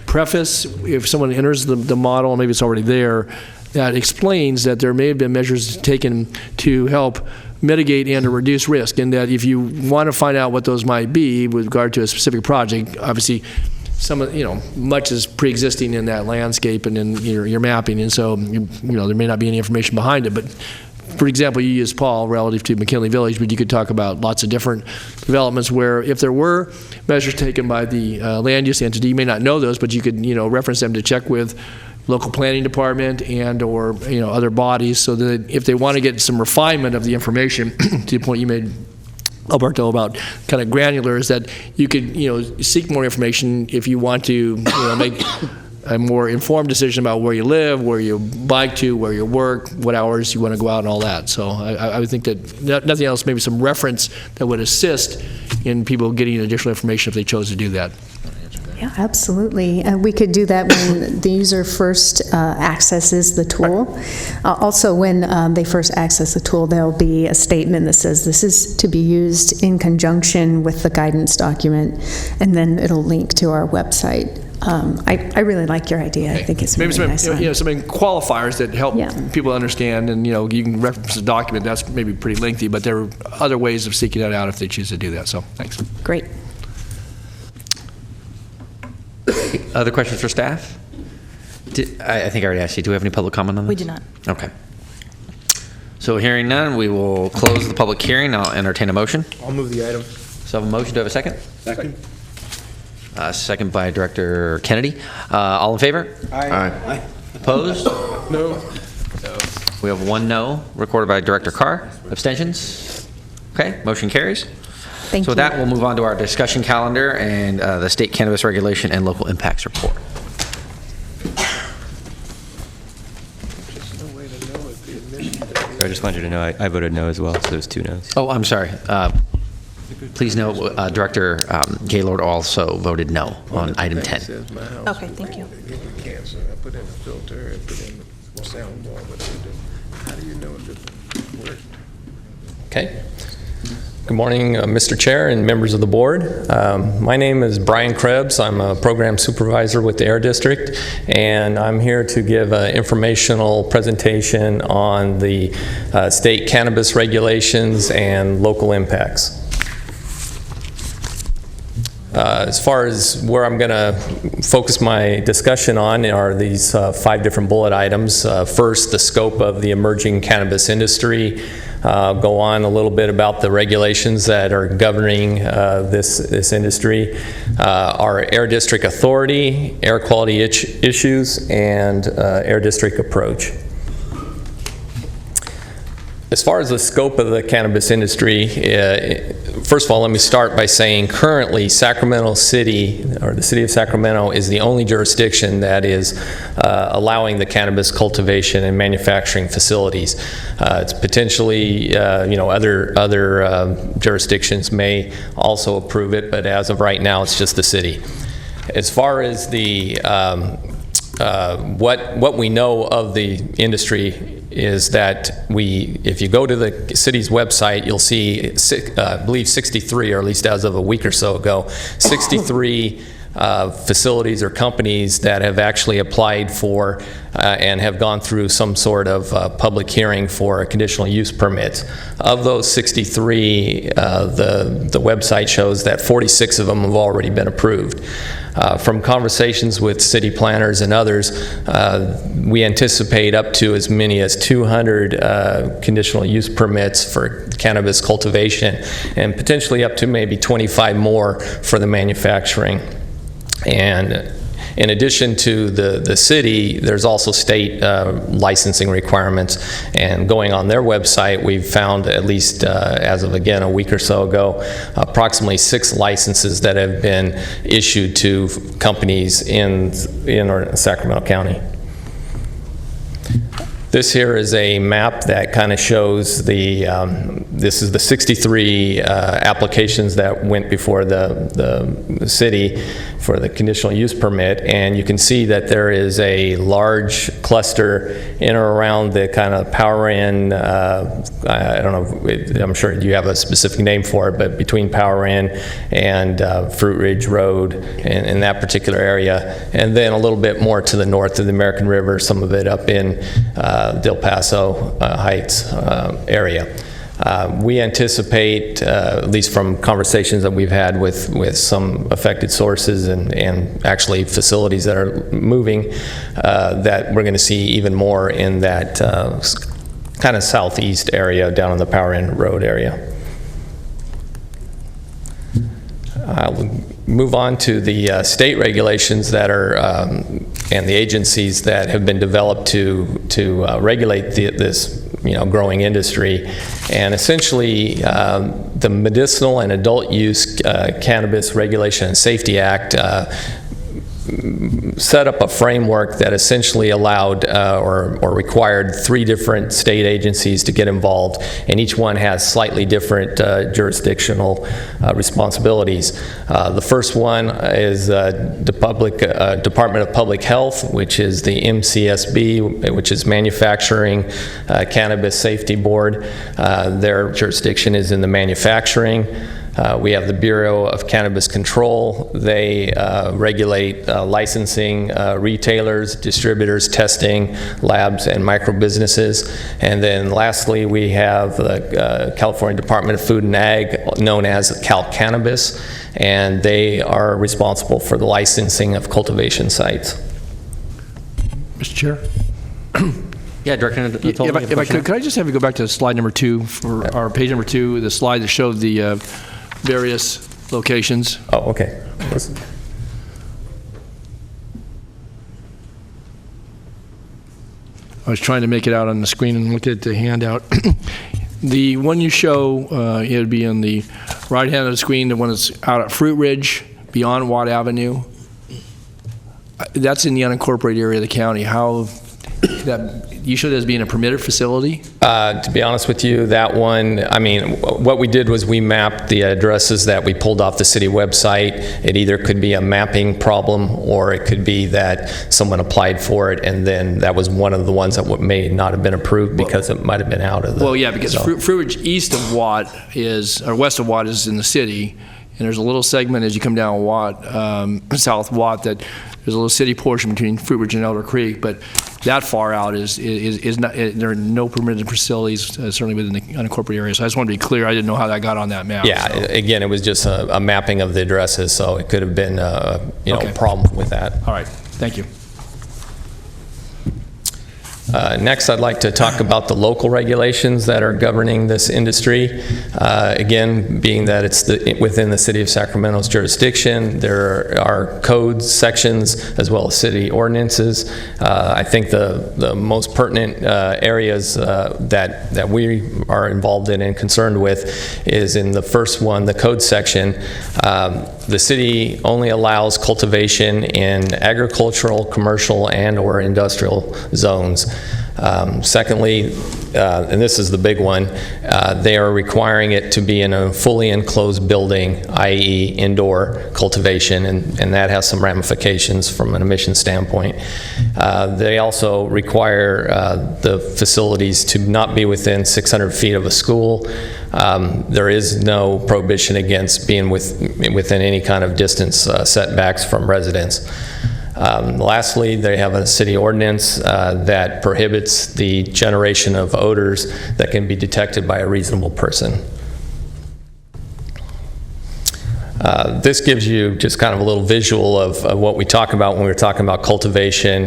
preface, if someone enters the model, maybe it's already there, that explains that there may have been measures taken to help mitigate and or reduce risk, and that if you want to find out what those might be with regard to a specific project, obviously some of, much is pre-existing in that landscape and in your mapping, and so, there may not be any information behind it, but for example, you used Paul relative to McKinley Village, but you could talk about lots of different developments where if there were measures taken by the land use entity, you may not know those, but you could, reference them to check with local planning department and or, other bodies, so that if they want to get some refinement of the information, to the point you made, Alberto, about kind of granular, is that you could, seek more information if you want to, make a more informed decision about where you live, where you bike to, where you work, what hours you want to go out, and all that. So I would think that nothing else, maybe some reference that would assist in people getting additional information if they chose to do that. Yeah, absolutely. We could do that when the user first accesses the tool. Also, when they first access the tool, there'll be a statement that says this is to be used in conjunction with the guidance document, and then it'll link to our website. I really like your idea. I think it's maybe really some, nice. some qualifiers that help people understand, and you can reference the document. That's maybe pretty lengthy, but there are other ways of seeking that out if they choose to do that. So thanks. Great. Other questions for staff? I think I already asked you. Do we have any public comment on this? We do not. Okay. So hearing none, we will close the public hearing. I'll entertain a motion. I'll move the item. So I have a motion. Do I have a second? Second. Second by Director Kennedy. All in favor? Aye. Opposed? No. We have one no, recorded by Director Carr. Abstentions? Okay, motion carries. Thank So with you. that, we'll move on to our discussion calendar and the State Cannabis Regulation and Local Impacts Report. I just wanted you to know I voted no as well, so there's 2 no's. Oh, I'm sorry. Please note, Director Gaylord also voted no on item 10. Okay, thank you. Cancer. I put in a filter, I put in a sound bar, how do you know if it worked? Okay. Good morning, Mr. Chair and members of the board. My name is Brian Krebs. I'm a program supervisor with the Air District, and I'm here to give an informational presentation on the state cannabis regulations and local impacts. As far as where I'm going to focus my discussion on are these 5 different bullet items. First, the scope of the emerging cannabis industry. Go on a little bit about the regulations that are governing this industry. Our Air District authority, air quality issues, and Air District approach. As far as the scope of the cannabis industry, first of all, let me start by saying currently Sacramento City, or the City of Sacramento, is the only jurisdiction that is allowing the cannabis cultivation and manufacturing facilities. It's potentially, other jurisdictions may also approve it, but as of right now, it's just the city. As far as the what we know of the industry is that if you go to the city's website, you'll see, I believe 63, or at least as of a week or so ago, 63 facilities or companies that have actually applied for and have gone through some sort of public hearing for a conditional use permit. Of those 63, the website shows that 46 of them have already been approved. From conversations with city planners and others, we anticipate up to as many as 200 conditional use permits for cannabis cultivation, and potentially up to maybe 25 more for the manufacturing. And in addition to the city, there's also state licensing requirements. And going on their website, we've found, at least as of, again, a week or so ago, approximately 6 licenses that have been issued to companies in Sacramento County. This here is a map that kind of shows this is the 63 applications that went before the city for the conditional use permit, and you can see that there is a large cluster in or around the kind of Power Inn, I don't know, I'm sure you have a specific name for it, but between Power Inn and Fruit Ridge Road in that particular area, and then a little bit more to the north of the American River, some of it up in Del Paso Heights area. We anticipate, at least from conversations that we've had with some affected sources and actually facilities that are moving, that we're going to see even more in that kind of southeast area down in the Power End Road area. I'll move on to the state regulations that are and the agencies that have been developed to regulate this growing industry. And essentially, the Medicinal and Adult Use Cannabis Regulation and Safety Act set up a framework that essentially allowed or required 3 different state agencies to get involved, and each one has slightly different jurisdictional responsibilities. The first one is the Department of Public Health, which is the MCSB, which is Manufacturing Cannabis Safety Board. Their jurisdiction is in the manufacturing. We have the Bureau of Cannabis Control. They regulate licensing, retailers, distributors, testing, labs, and micro businesses. And then lastly, we have the California Department of Food and Ag, known as Cal Cannabis, and they are responsible for the licensing of cultivation sites. Mr. Chair? Yeah, Director Natoli, if I could I just have you go back to slide number 2, for our page number 2, the slide that showed the various locations. Oh, okay. I was trying to make it out on the screen and looked at the handout. The one you show, it would be on the right hand of the screen, the one that's out at Fruit Ridge, beyond Watt Avenue. That's in the unincorporated area of the county. How that you showed it as being a permitted facility? To be honest with you, that one, I mean, what we did was we mapped the addresses that we pulled off the city website. It either could be a mapping problem, or it could be that someone applied for it, and then that was one of the ones that may not have been approved because it might have been out of the... Well, yeah, because Fruit Ridge east of Watt is, or west of Watt is in the city, and there's a little segment as you come down Watt, South Watt, that there's a little city portion between Fruit Ridge and Elder Creek, but that far out is not, there are no permitted facilities, certainly within the unincorporated area. So I just wanted to be clear. I didn't know how that got on that map. Yeah, so. Again, it was just a mapping of the addresses, so it could have been a problem with that. All right, thank you. Next, I'd like to talk about the local regulations that are governing this industry. Again, being that it's within the City of Sacramento's jurisdiction, there are code sections as well as city ordinances. I think the most pertinent areas that we are involved in and concerned with is in the first one, the code section. The city only allows cultivation in agricultural, commercial, and/or industrial zones. Secondly, and this is the big one, they are requiring it to be in a fully enclosed building, i.e. indoor cultivation, and that has some ramifications from an emissions standpoint. They also require the facilities to not be within 600 feet of a school. There is no prohibition against being within any kind of distance setbacks from residents. Lastly, they have a city ordinance that prohibits the generation of odors that can be detected by a reasonable person. This gives you just kind of a little visual of what we talk about when we're talking about cultivation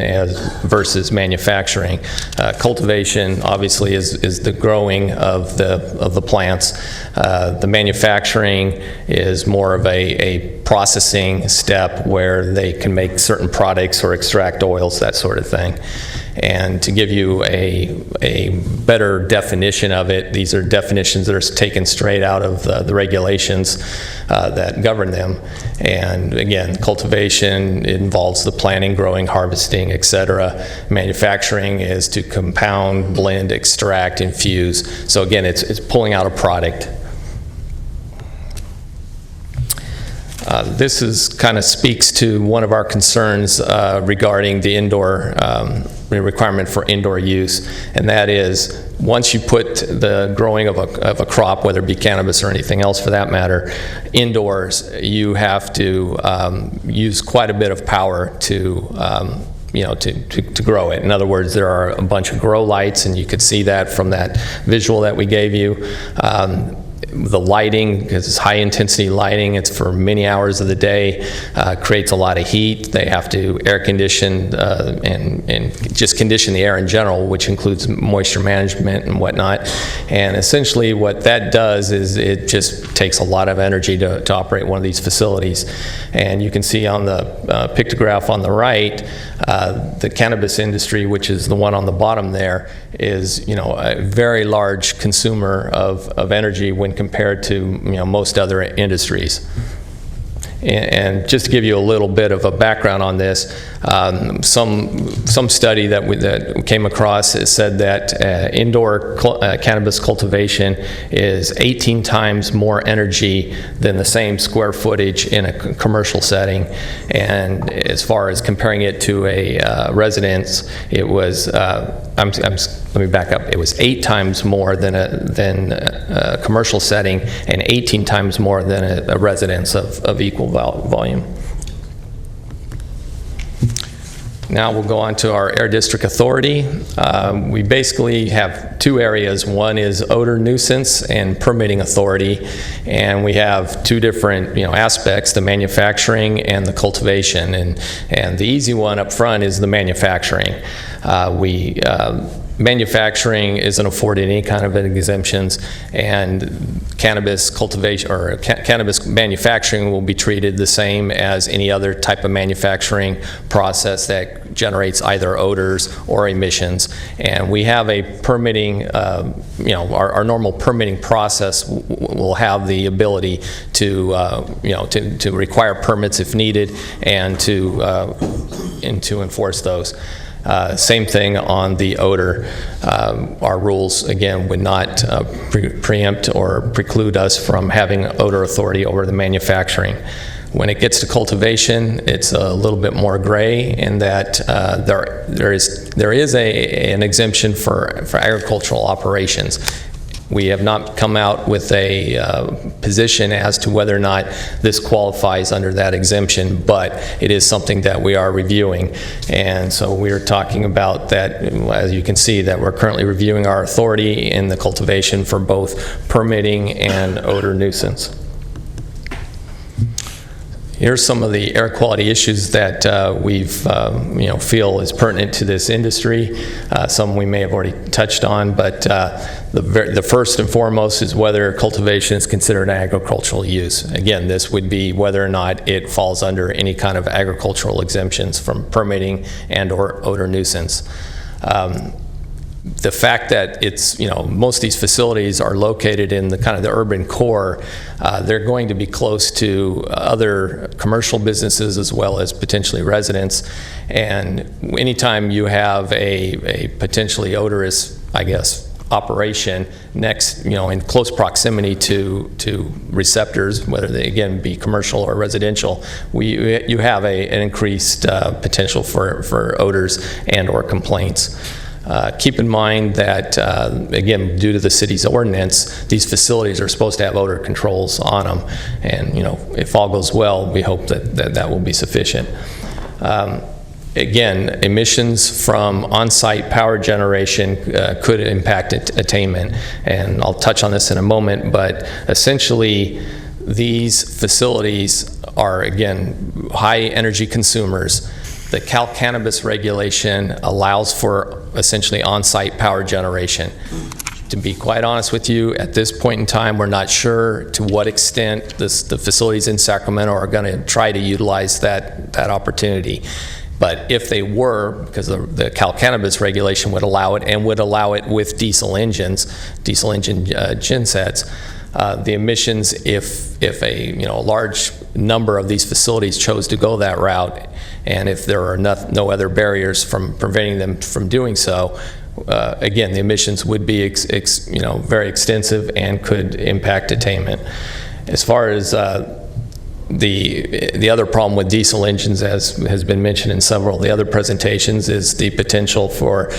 versus manufacturing. Cultivation obviously is the growing of the plants. The manufacturing is more of a processing step where they can make certain products or extract oils, that sort of thing. And to give you a better definition of it, these are definitions that are taken straight out of the regulations that govern them. And again, cultivation involves the planting, growing, harvesting, etc. Manufacturing is to compound, blend, extract, infuse. So again, it's pulling out a product. This kind of speaks to one of our concerns regarding the indoor requirement for indoor use, and that is once you put the growing of a crop, whether it be cannabis or anything else for that matter, indoors, you have to use quite a bit of power to to grow it. In other words, there are a bunch of grow lights, and you could see that from that visual that we gave you. The lighting, because it's high intensity lighting, it's for many hours of the day, creates a lot of heat. They have to air condition and just condition the air in general, which includes moisture management and whatnot. And essentially what that does is it just takes a lot of energy to operate one of these facilities. And you can see on the pictograph on the right, the cannabis industry, which is the one on the bottom there, is a very large consumer of energy when compared to most other industries. And just to give you a little bit of a background on this, some study that we came across said that indoor cannabis cultivation is 18 times more energy than the same square footage in a commercial setting. And as far as comparing it to a residence, it was let me back up. It was 8 times more than a commercial setting, and 18 times more than a residence of equal volume. Now we'll go on to our Air District Authority. We basically have 2 areas. One is odor nuisance and permitting authority, and we have 2 different aspects: the manufacturing and the cultivation. And the easy one up front is the manufacturing. Manufacturing isn't afforded any kind of exemptions, and cannabis cultivation or cannabis manufacturing will be treated the same as any other type of manufacturing process that generates either odors or emissions. And we have a permitting, our normal permitting process will have the ability to require permits if needed and to enforce those. Same thing on the odor. Our rules, again, would not preempt or preclude us from having odor authority over the manufacturing. When it gets to cultivation, it's a little bit more gray in that there is an exemption for agricultural operations. We have not come out with a position as to whether or not this qualifies under that exemption, but it is something that we are reviewing. And so we are talking about that, as you can see, that we're currently reviewing our authority in the cultivation for both permitting and odor nuisance. Here's some of the air quality issues that we've feel is pertinent to this industry. Some we may have already touched on, but the first and foremost is whether cultivation is considered an agricultural use. Again, this would be whether or not it falls under any kind of agricultural exemptions from permitting and or odor nuisance. The fact that it's, most of these facilities are located in the kind of the urban core, they're going to be close to other commercial businesses as well as potentially residents. And anytime you have a potentially odorous, operation next, in close proximity to receptors, whether they again be commercial or residential, you have an increased potential for odors and or complaints. Keep in mind that, again, due to the city's ordinance, these facilities are supposed to have odor controls on them. And, if all goes well, we hope that will be sufficient. Again, emissions from on-site power generation could impact attainment. And I'll touch on this in a moment, but essentially, these facilities are, again, high energy consumers. The Cal Cannabis regulation allows for essentially on-site power generation. To be quite honest with you, at this point in time, we're not sure to what extent the facilities in Sacramento are going to try to utilize that opportunity. But if they were, because the Cal Cannabis regulation would allow it, and would allow it with diesel engine gensets, the emissions, if a large number of these facilities chose to go that route, and if there are no other barriers from preventing them from doing so, again, the emissions would be very extensive and could impact attainment. As far as the other problem with diesel engines, as has been mentioned in several of the other presentations, is the potential for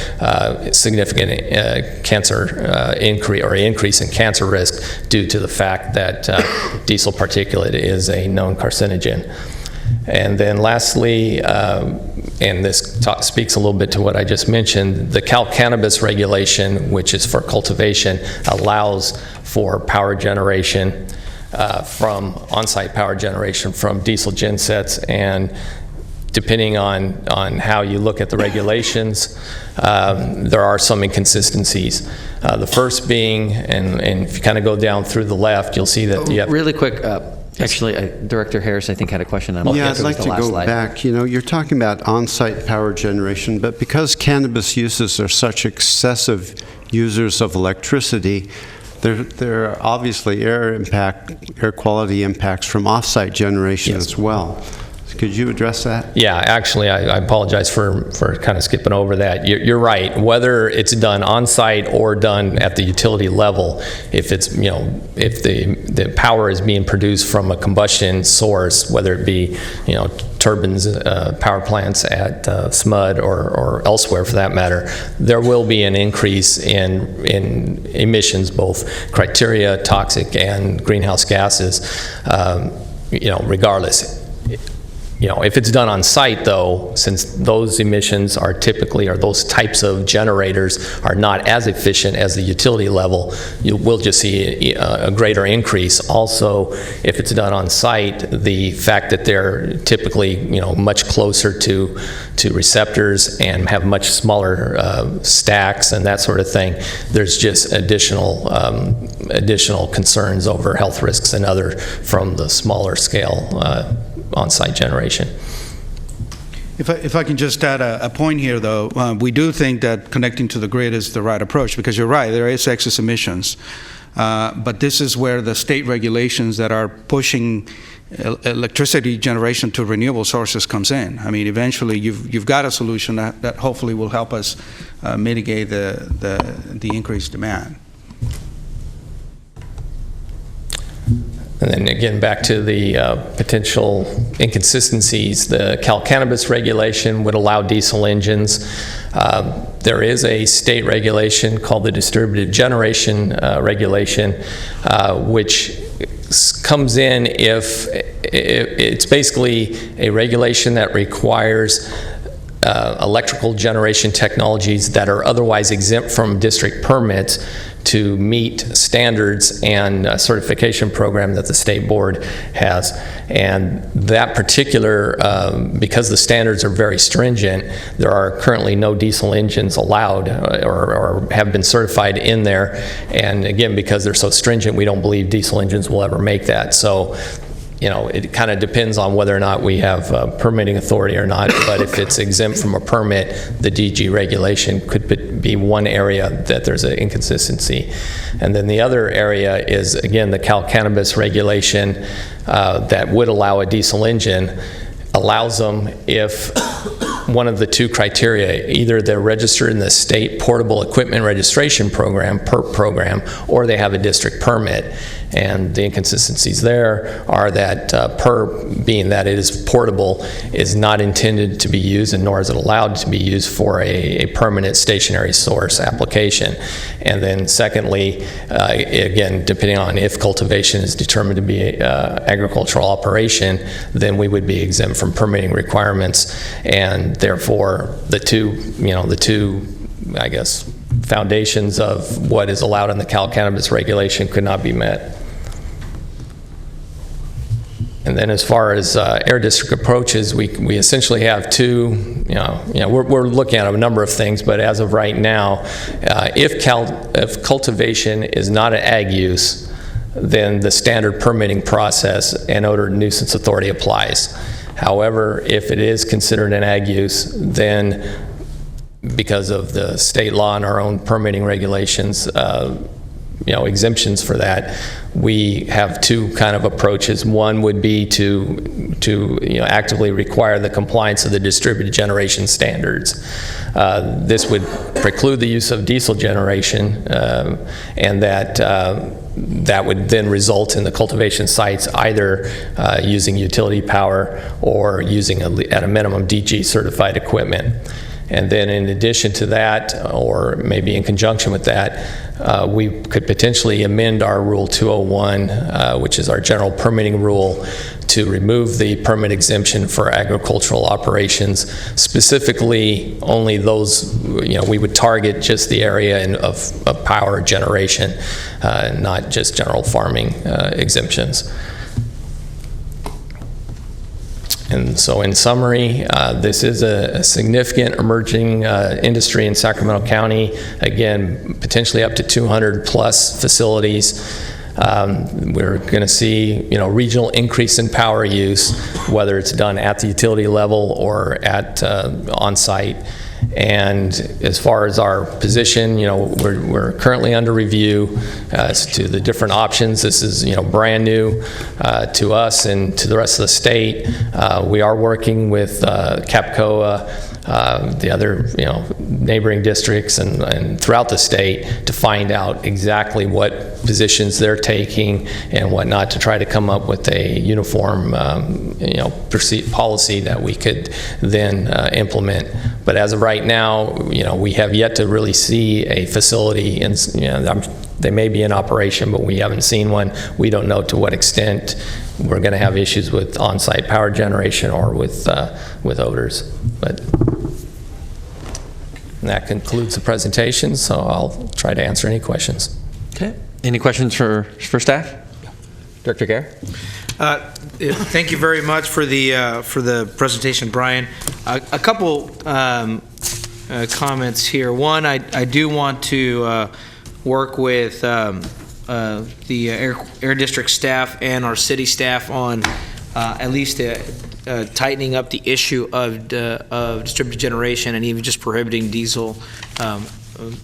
significant cancer increase in cancer risk due to the fact that diesel particulate is a known carcinogen. And then lastly, and this speaks a little bit to what I just mentioned, the Cal Cannabis regulation, which is for cultivation, allows for power generation from on-site power generation from diesel gensets, and depending on how you look at the regulations, there are some inconsistencies. The first being, and if you kind of go down through the left, you'll see that you have... Really quick, actually, Director Harris, I think, had a question. Yeah, I'd like to go back. You know, you're talking about on-site power generation, but because cannabis users are such excessive users of electricity, there are obviously air quality impacts from off-site generation as well. Could you address that? Yeah, actually, I apologize for kind of skipping over that. You're right. Whether it's done on-site or done at the utility level, if it's, you know, if the power is being produced from a combustion source, whether it be, you know, turbines, power plants at SMUD or elsewhere for that matter, there will be an increase in emissions, both criteria, toxic, and greenhouse gases, you know, regardless. You know, if it's done on site, though, since those emissions are typically, or those types of generators are not as efficient as the utility level, you will just see a greater increase. Also, if it's done on site, the fact that they're typically, you know, much closer to receptors and have much smaller stacks and that sort of thing, there's just additional concerns over health risks and other from the smaller scale on-site generation. If I can just add a point here, though, we do think that connecting to the grid is the right approach, because you're right, there is excess emissions. But this is where the state regulations that are pushing electricity generation to renewable sources comes in. I mean, eventually you've got a solution that hopefully will help us mitigate the increased demand. And then again, back to the potential inconsistencies, the Cal Cannabis regulation would allow diesel engines. There is a state regulation called the Distributed Generation Regulation, which comes in if it's basically a regulation that requires electrical generation technologies that are otherwise exempt from district permits to meet standards and certification program that the state board has. And that particular, because the standards are very stringent, there are currently no diesel engines allowed or have been certified in there. And again, because they're so stringent, we don't believe diesel engines will ever make that. So, you know, it kind of depends on whether or not we have permitting authority or not, but if it's exempt from a permit, the DG regulation could be one area that there's an inconsistency. And then the other area is, again, the Cal Cannabis regulation that would allow a diesel engine, allows them if one of the two criteria, either they're registered in the state portable equipment registration program, PERP program, or they have a district permit. And the inconsistencies there are that PERP, being that it is portable, is not intended to be used, and nor is it allowed to be used for a permanent stationary source application. And then secondly, again, depending on if cultivation is determined to be an agricultural operation, then we would be exempt from permitting requirements, and therefore the two, I guess, foundations of what is allowed in the Cal Cannabis regulation could not be met. And then as far as air district approaches, we essentially have two, we're looking at a number of things, but as of right now, if cultivation is not an ag use, then the standard permitting process and odor nuisance authority applies. However, if it is considered an ag use, then because of the state law and our own permitting regulations, exemptions for that, we have two kind of approaches. One would be to actively require the compliance of the distributed generation standards. This would preclude the use of diesel generation, and that would then result in the cultivation sites either using utility power or using at a minimum DG certified equipment. And then in addition to that, or maybe in conjunction with that, we could potentially amend our Rule 201, which is our general permitting rule, to remove the permit exemption for agricultural operations, specifically only those, we would target just the area of power generation, not just general farming exemptions. And so in summary, this is a significant emerging industry in Sacramento County. Again, potentially up to 200 plus facilities. We're going to see, regional increase in power use, whether it's done at the utility level or at on-site. And as far as our position, we're currently under review as to the different options. This is, brand new to us and to the rest of the state. We are working with CAPCOA, the other, neighboring districts and throughout the state to find out exactly what positions they're taking and whatnot to try to come up with a uniform, policy that we could then implement. But as of right now, we have yet to really see a facility, and they may be in operation, but we haven't seen one. We don't know to what extent we're going to have issues with on-site power generation or with odors. But that concludes the presentation, so I'll try to answer any questions. Okay. Any questions for staff? Director Gare? Thank you very much for the presentation, Brian. A couple comments here. One, I do want to work with the Air District staff and our city staff on at least tightening up the issue of distributed generation and even just prohibiting diesel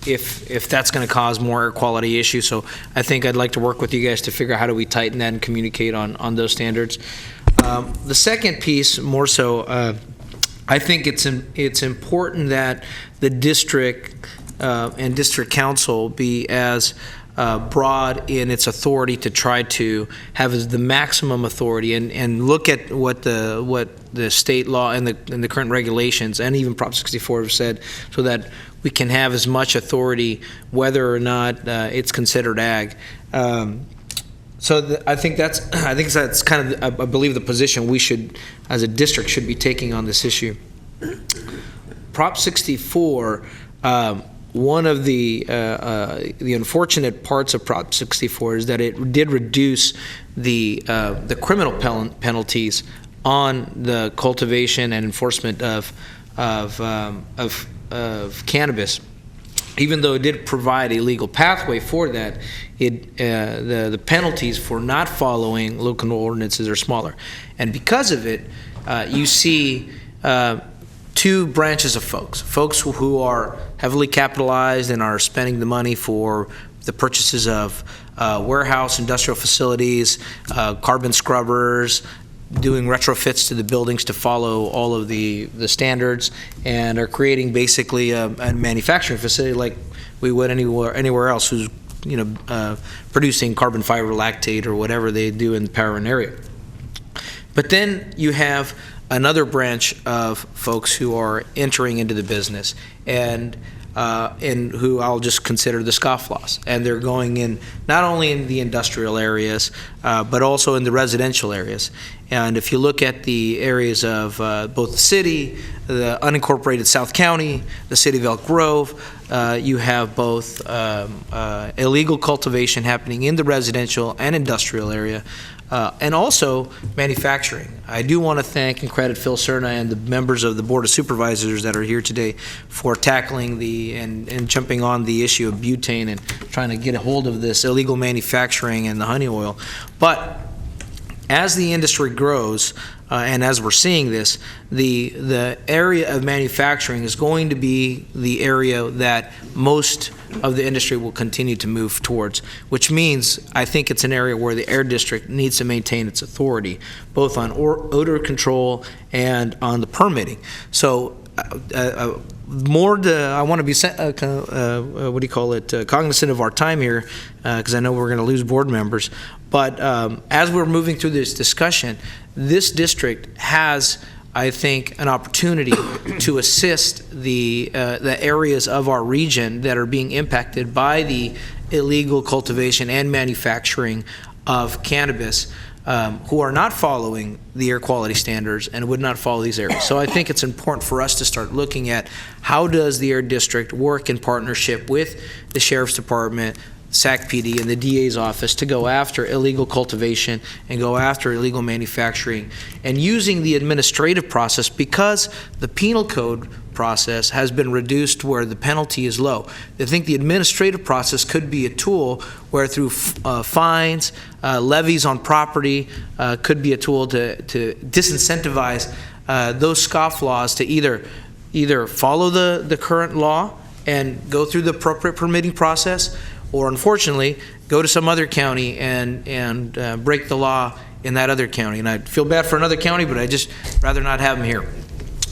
if that's going to cause more air quality issues. So I think I'd like to work with you guys to figure out how do we tighten that and communicate on those standards. The second piece, more so, I think it's important that the district and district council be as broad in its authority to try to have the maximum authority and look at what the state law and the current regulations and even Prop 64 have said, so that we can have as much authority whether or not it's considered ag. So I think that's kind of, I believe, the position we should, as a district, should be taking on this issue. Prop 64. One of the unfortunate parts of Prop 64 is that it did reduce the criminal penalties on the cultivation and enforcement of cannabis. Even though it did provide a legal pathway for that, the penalties for not following local ordinances are smaller, and because of it, you see two branches of folks who are heavily capitalized and are spending the money for the purchases of warehouse, industrial facilities, carbon scrubbers, doing retrofits to the buildings to follow all of the standards, and are creating basically a manufacturing facility like we would anywhere else who's producing carbon fiber lactate or whatever they do in the Powering area. But then you have another branch of folks who are entering into the business and who I'll just consider the scofflaws. And they're going in not only in the industrial areas, but also in the residential areas. And if you look at the areas of both the city, the unincorporated South County, the city of Elk Grove, you have both illegal cultivation happening in the residential and industrial area, and also manufacturing. I do want to thank and credit Phil Cerna and the members of the Board of Supervisors that are here today for tackling and jumping on the issue of butane and trying to get a hold of this illegal manufacturing and the honey oil. But as the industry grows, and as we're seeing this, the area of manufacturing is going to be the area that most of the industry will continue to move towards, which means I think it's an area where the Air District needs to maintain its authority, both on odor control and on the permitting. So I want to be cognizant of our time here, because I know we're going to lose board members. But as we're moving through this discussion, this district has I think, an opportunity to assist the areas of our region that are being impacted by the illegal cultivation and manufacturing of cannabis, who are not following the air quality standards and would not follow these areas. So I think it's important for us to start looking at how does the Air District work in partnership with the Sheriff's Department, SAC PD, and the DA's office to go after illegal cultivation and go after illegal manufacturing, and using the administrative process, because the penal code process has been reduced where the penalty is low. I think the administrative process could be a tool where through fines, levies on property, could be a tool to disincentivize those scofflaws to either follow the current law and go through the appropriate permitting process, or unfortunately, go to some other county and break the law in that other county. And I feel bad for another county, but I just rather not have them here,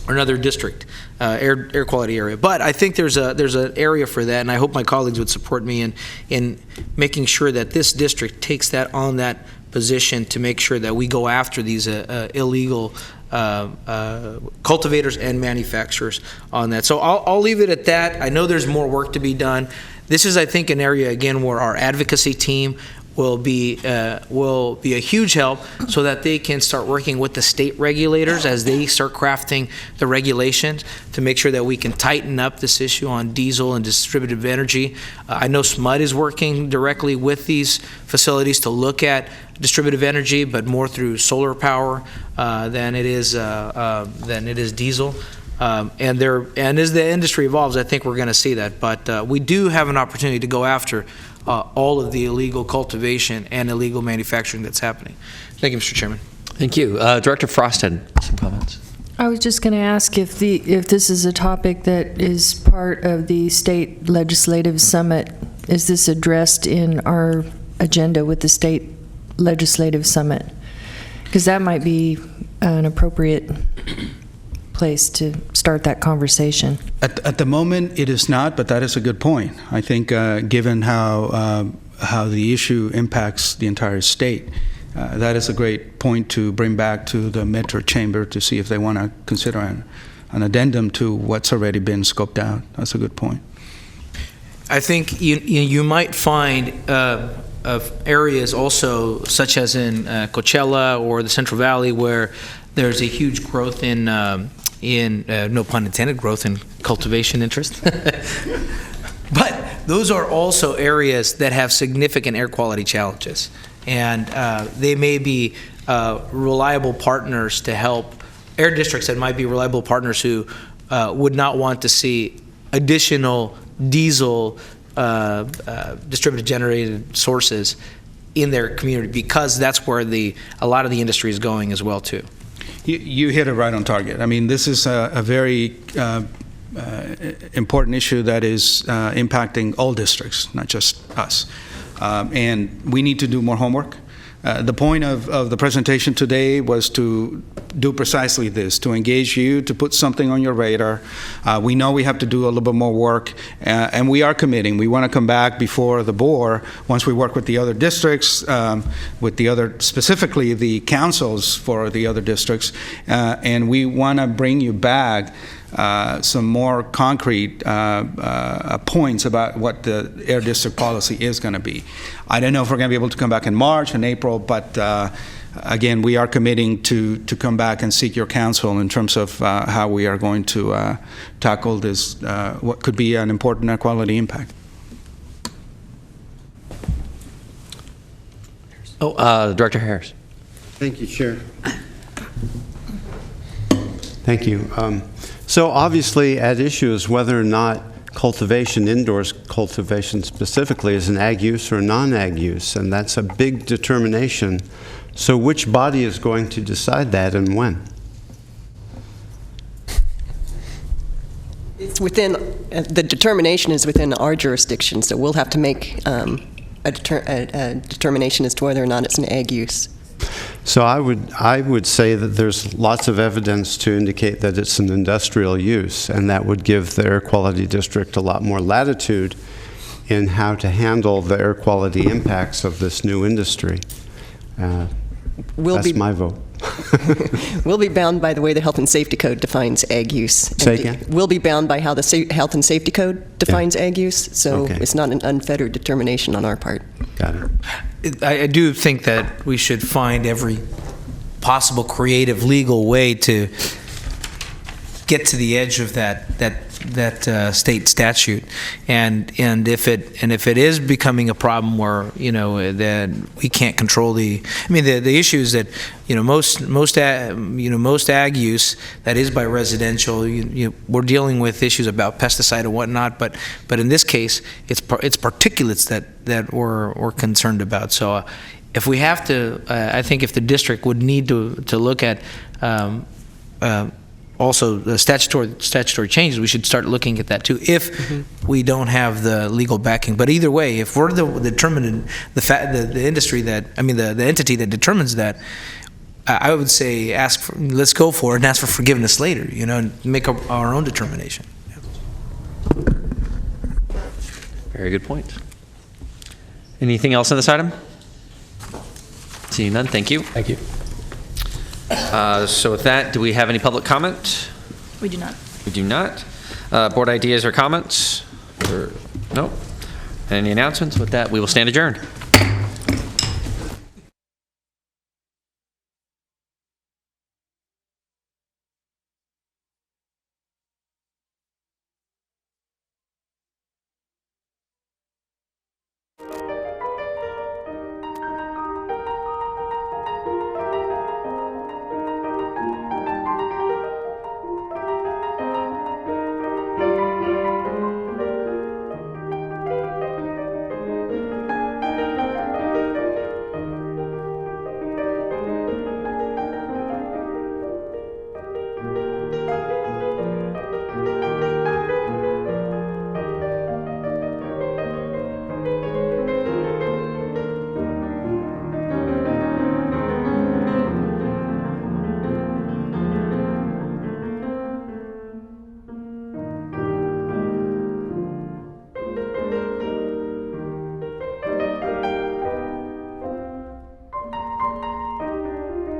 or another district, air quality area. But I think there's an area for that, and I hope my colleagues would support me in making sure that this district takes that on that position to make sure that we go after these illegal cultivators and manufacturers on that. So I'll leave it at that. I know there's more work to be done. This is, I think, an area, again, where our advocacy team will be a huge help so that they can start working with the state regulators as they start crafting the regulations to make sure that we can tighten up this issue on diesel and distributed energy. I know SMUD is working directly with these facilities to look at distributed energy, but more through solar power than it is diesel. And as the industry evolves, I think we're going to see that. But we do have an opportunity to go after all of the illegal cultivation and illegal manufacturing that's happening. Thank you, Mr. Chairman. Thank you. Director Frost had some comments. I was just going to ask if this is a topic that is part of the state legislative summit. Is this addressed in our agenda with the state legislative summit? Because that might be an appropriate place to start that conversation. At the moment, it is not, but that is a good point. I think given how the issue impacts the entire state, that is a great point to bring back to the Metro Chamber to see if they want to consider an addendum to what's already been scoped out. That's a good point. I think you might find areas also, such as in Coachella or the Central Valley, where there's a huge growth in no pun intended, growth in cultivation interest. But those are also areas that have significant air quality challenges. And they may be reliable partners to help air districts that might be reliable partners who would not want to see additional diesel distributed generated sources in their community, because that's where a lot of the industry is going as well too. You hit it right on target. I mean, this is a very important issue that is impacting all districts, not just us. And we need to do more homework. The point of the presentation today was to do precisely this, to engage you, to put something on your radar. We know we have to do a little bit more work, and we are committing. We want to come back before the board once we work with the other districts, with the other, specifically the councils for the other districts, and we want to bring you back some more concrete points about what the air district policy is going to be. I don't know if we're going to be able to come back in March and April, but again, we are committing to come back and seek your counsel in terms of how we are going to tackle this, what could be an important air quality impact. Director Harris. Thank you, Chair. Thank you. So obviously at issue is whether or not cultivation, indoors cultivation specifically, is an ag use or a non-ag use, and that's a big determination. So which body is going to decide that and when? It's within, the determination is within our jurisdiction, so we'll have to make a determination as to whether or not it's an ag use. So I would say that there's lots of evidence to indicate that it's an industrial use, and that would give the Air Quality District a lot more latitude in how to handle the air quality impacts of this new industry. That's my vote. We'll be bound by the way the Health and Safety Code defines ag use. Say again? We'll be bound by how the Health and Safety Code defines ag use, so Okay. it's not an unfettered determination on our part. Got it. I do think that we should find every possible creative legal way to get to the edge of that state statute, and if it is becoming a problem where that we can't control the issue is that most ag use that is by residential, we're dealing with issues about pesticide and whatnot, but in this case it's particulates that we're concerned about. So if we have to, I think if the district would need to look at also the statutory changes, we should start looking at that too, if we don't have the legal backing. But either way, if we're determining the industry the entity that determines that, I would say let's go for it and ask for forgiveness later, and make our own determination. Very good point. Anything else on this item? Seeing none, thank you. Thank you. So with that, do we have any public comment? We do not. We do not. Board ideas or comments? No? Any announcements? With that, we will stand adjourned.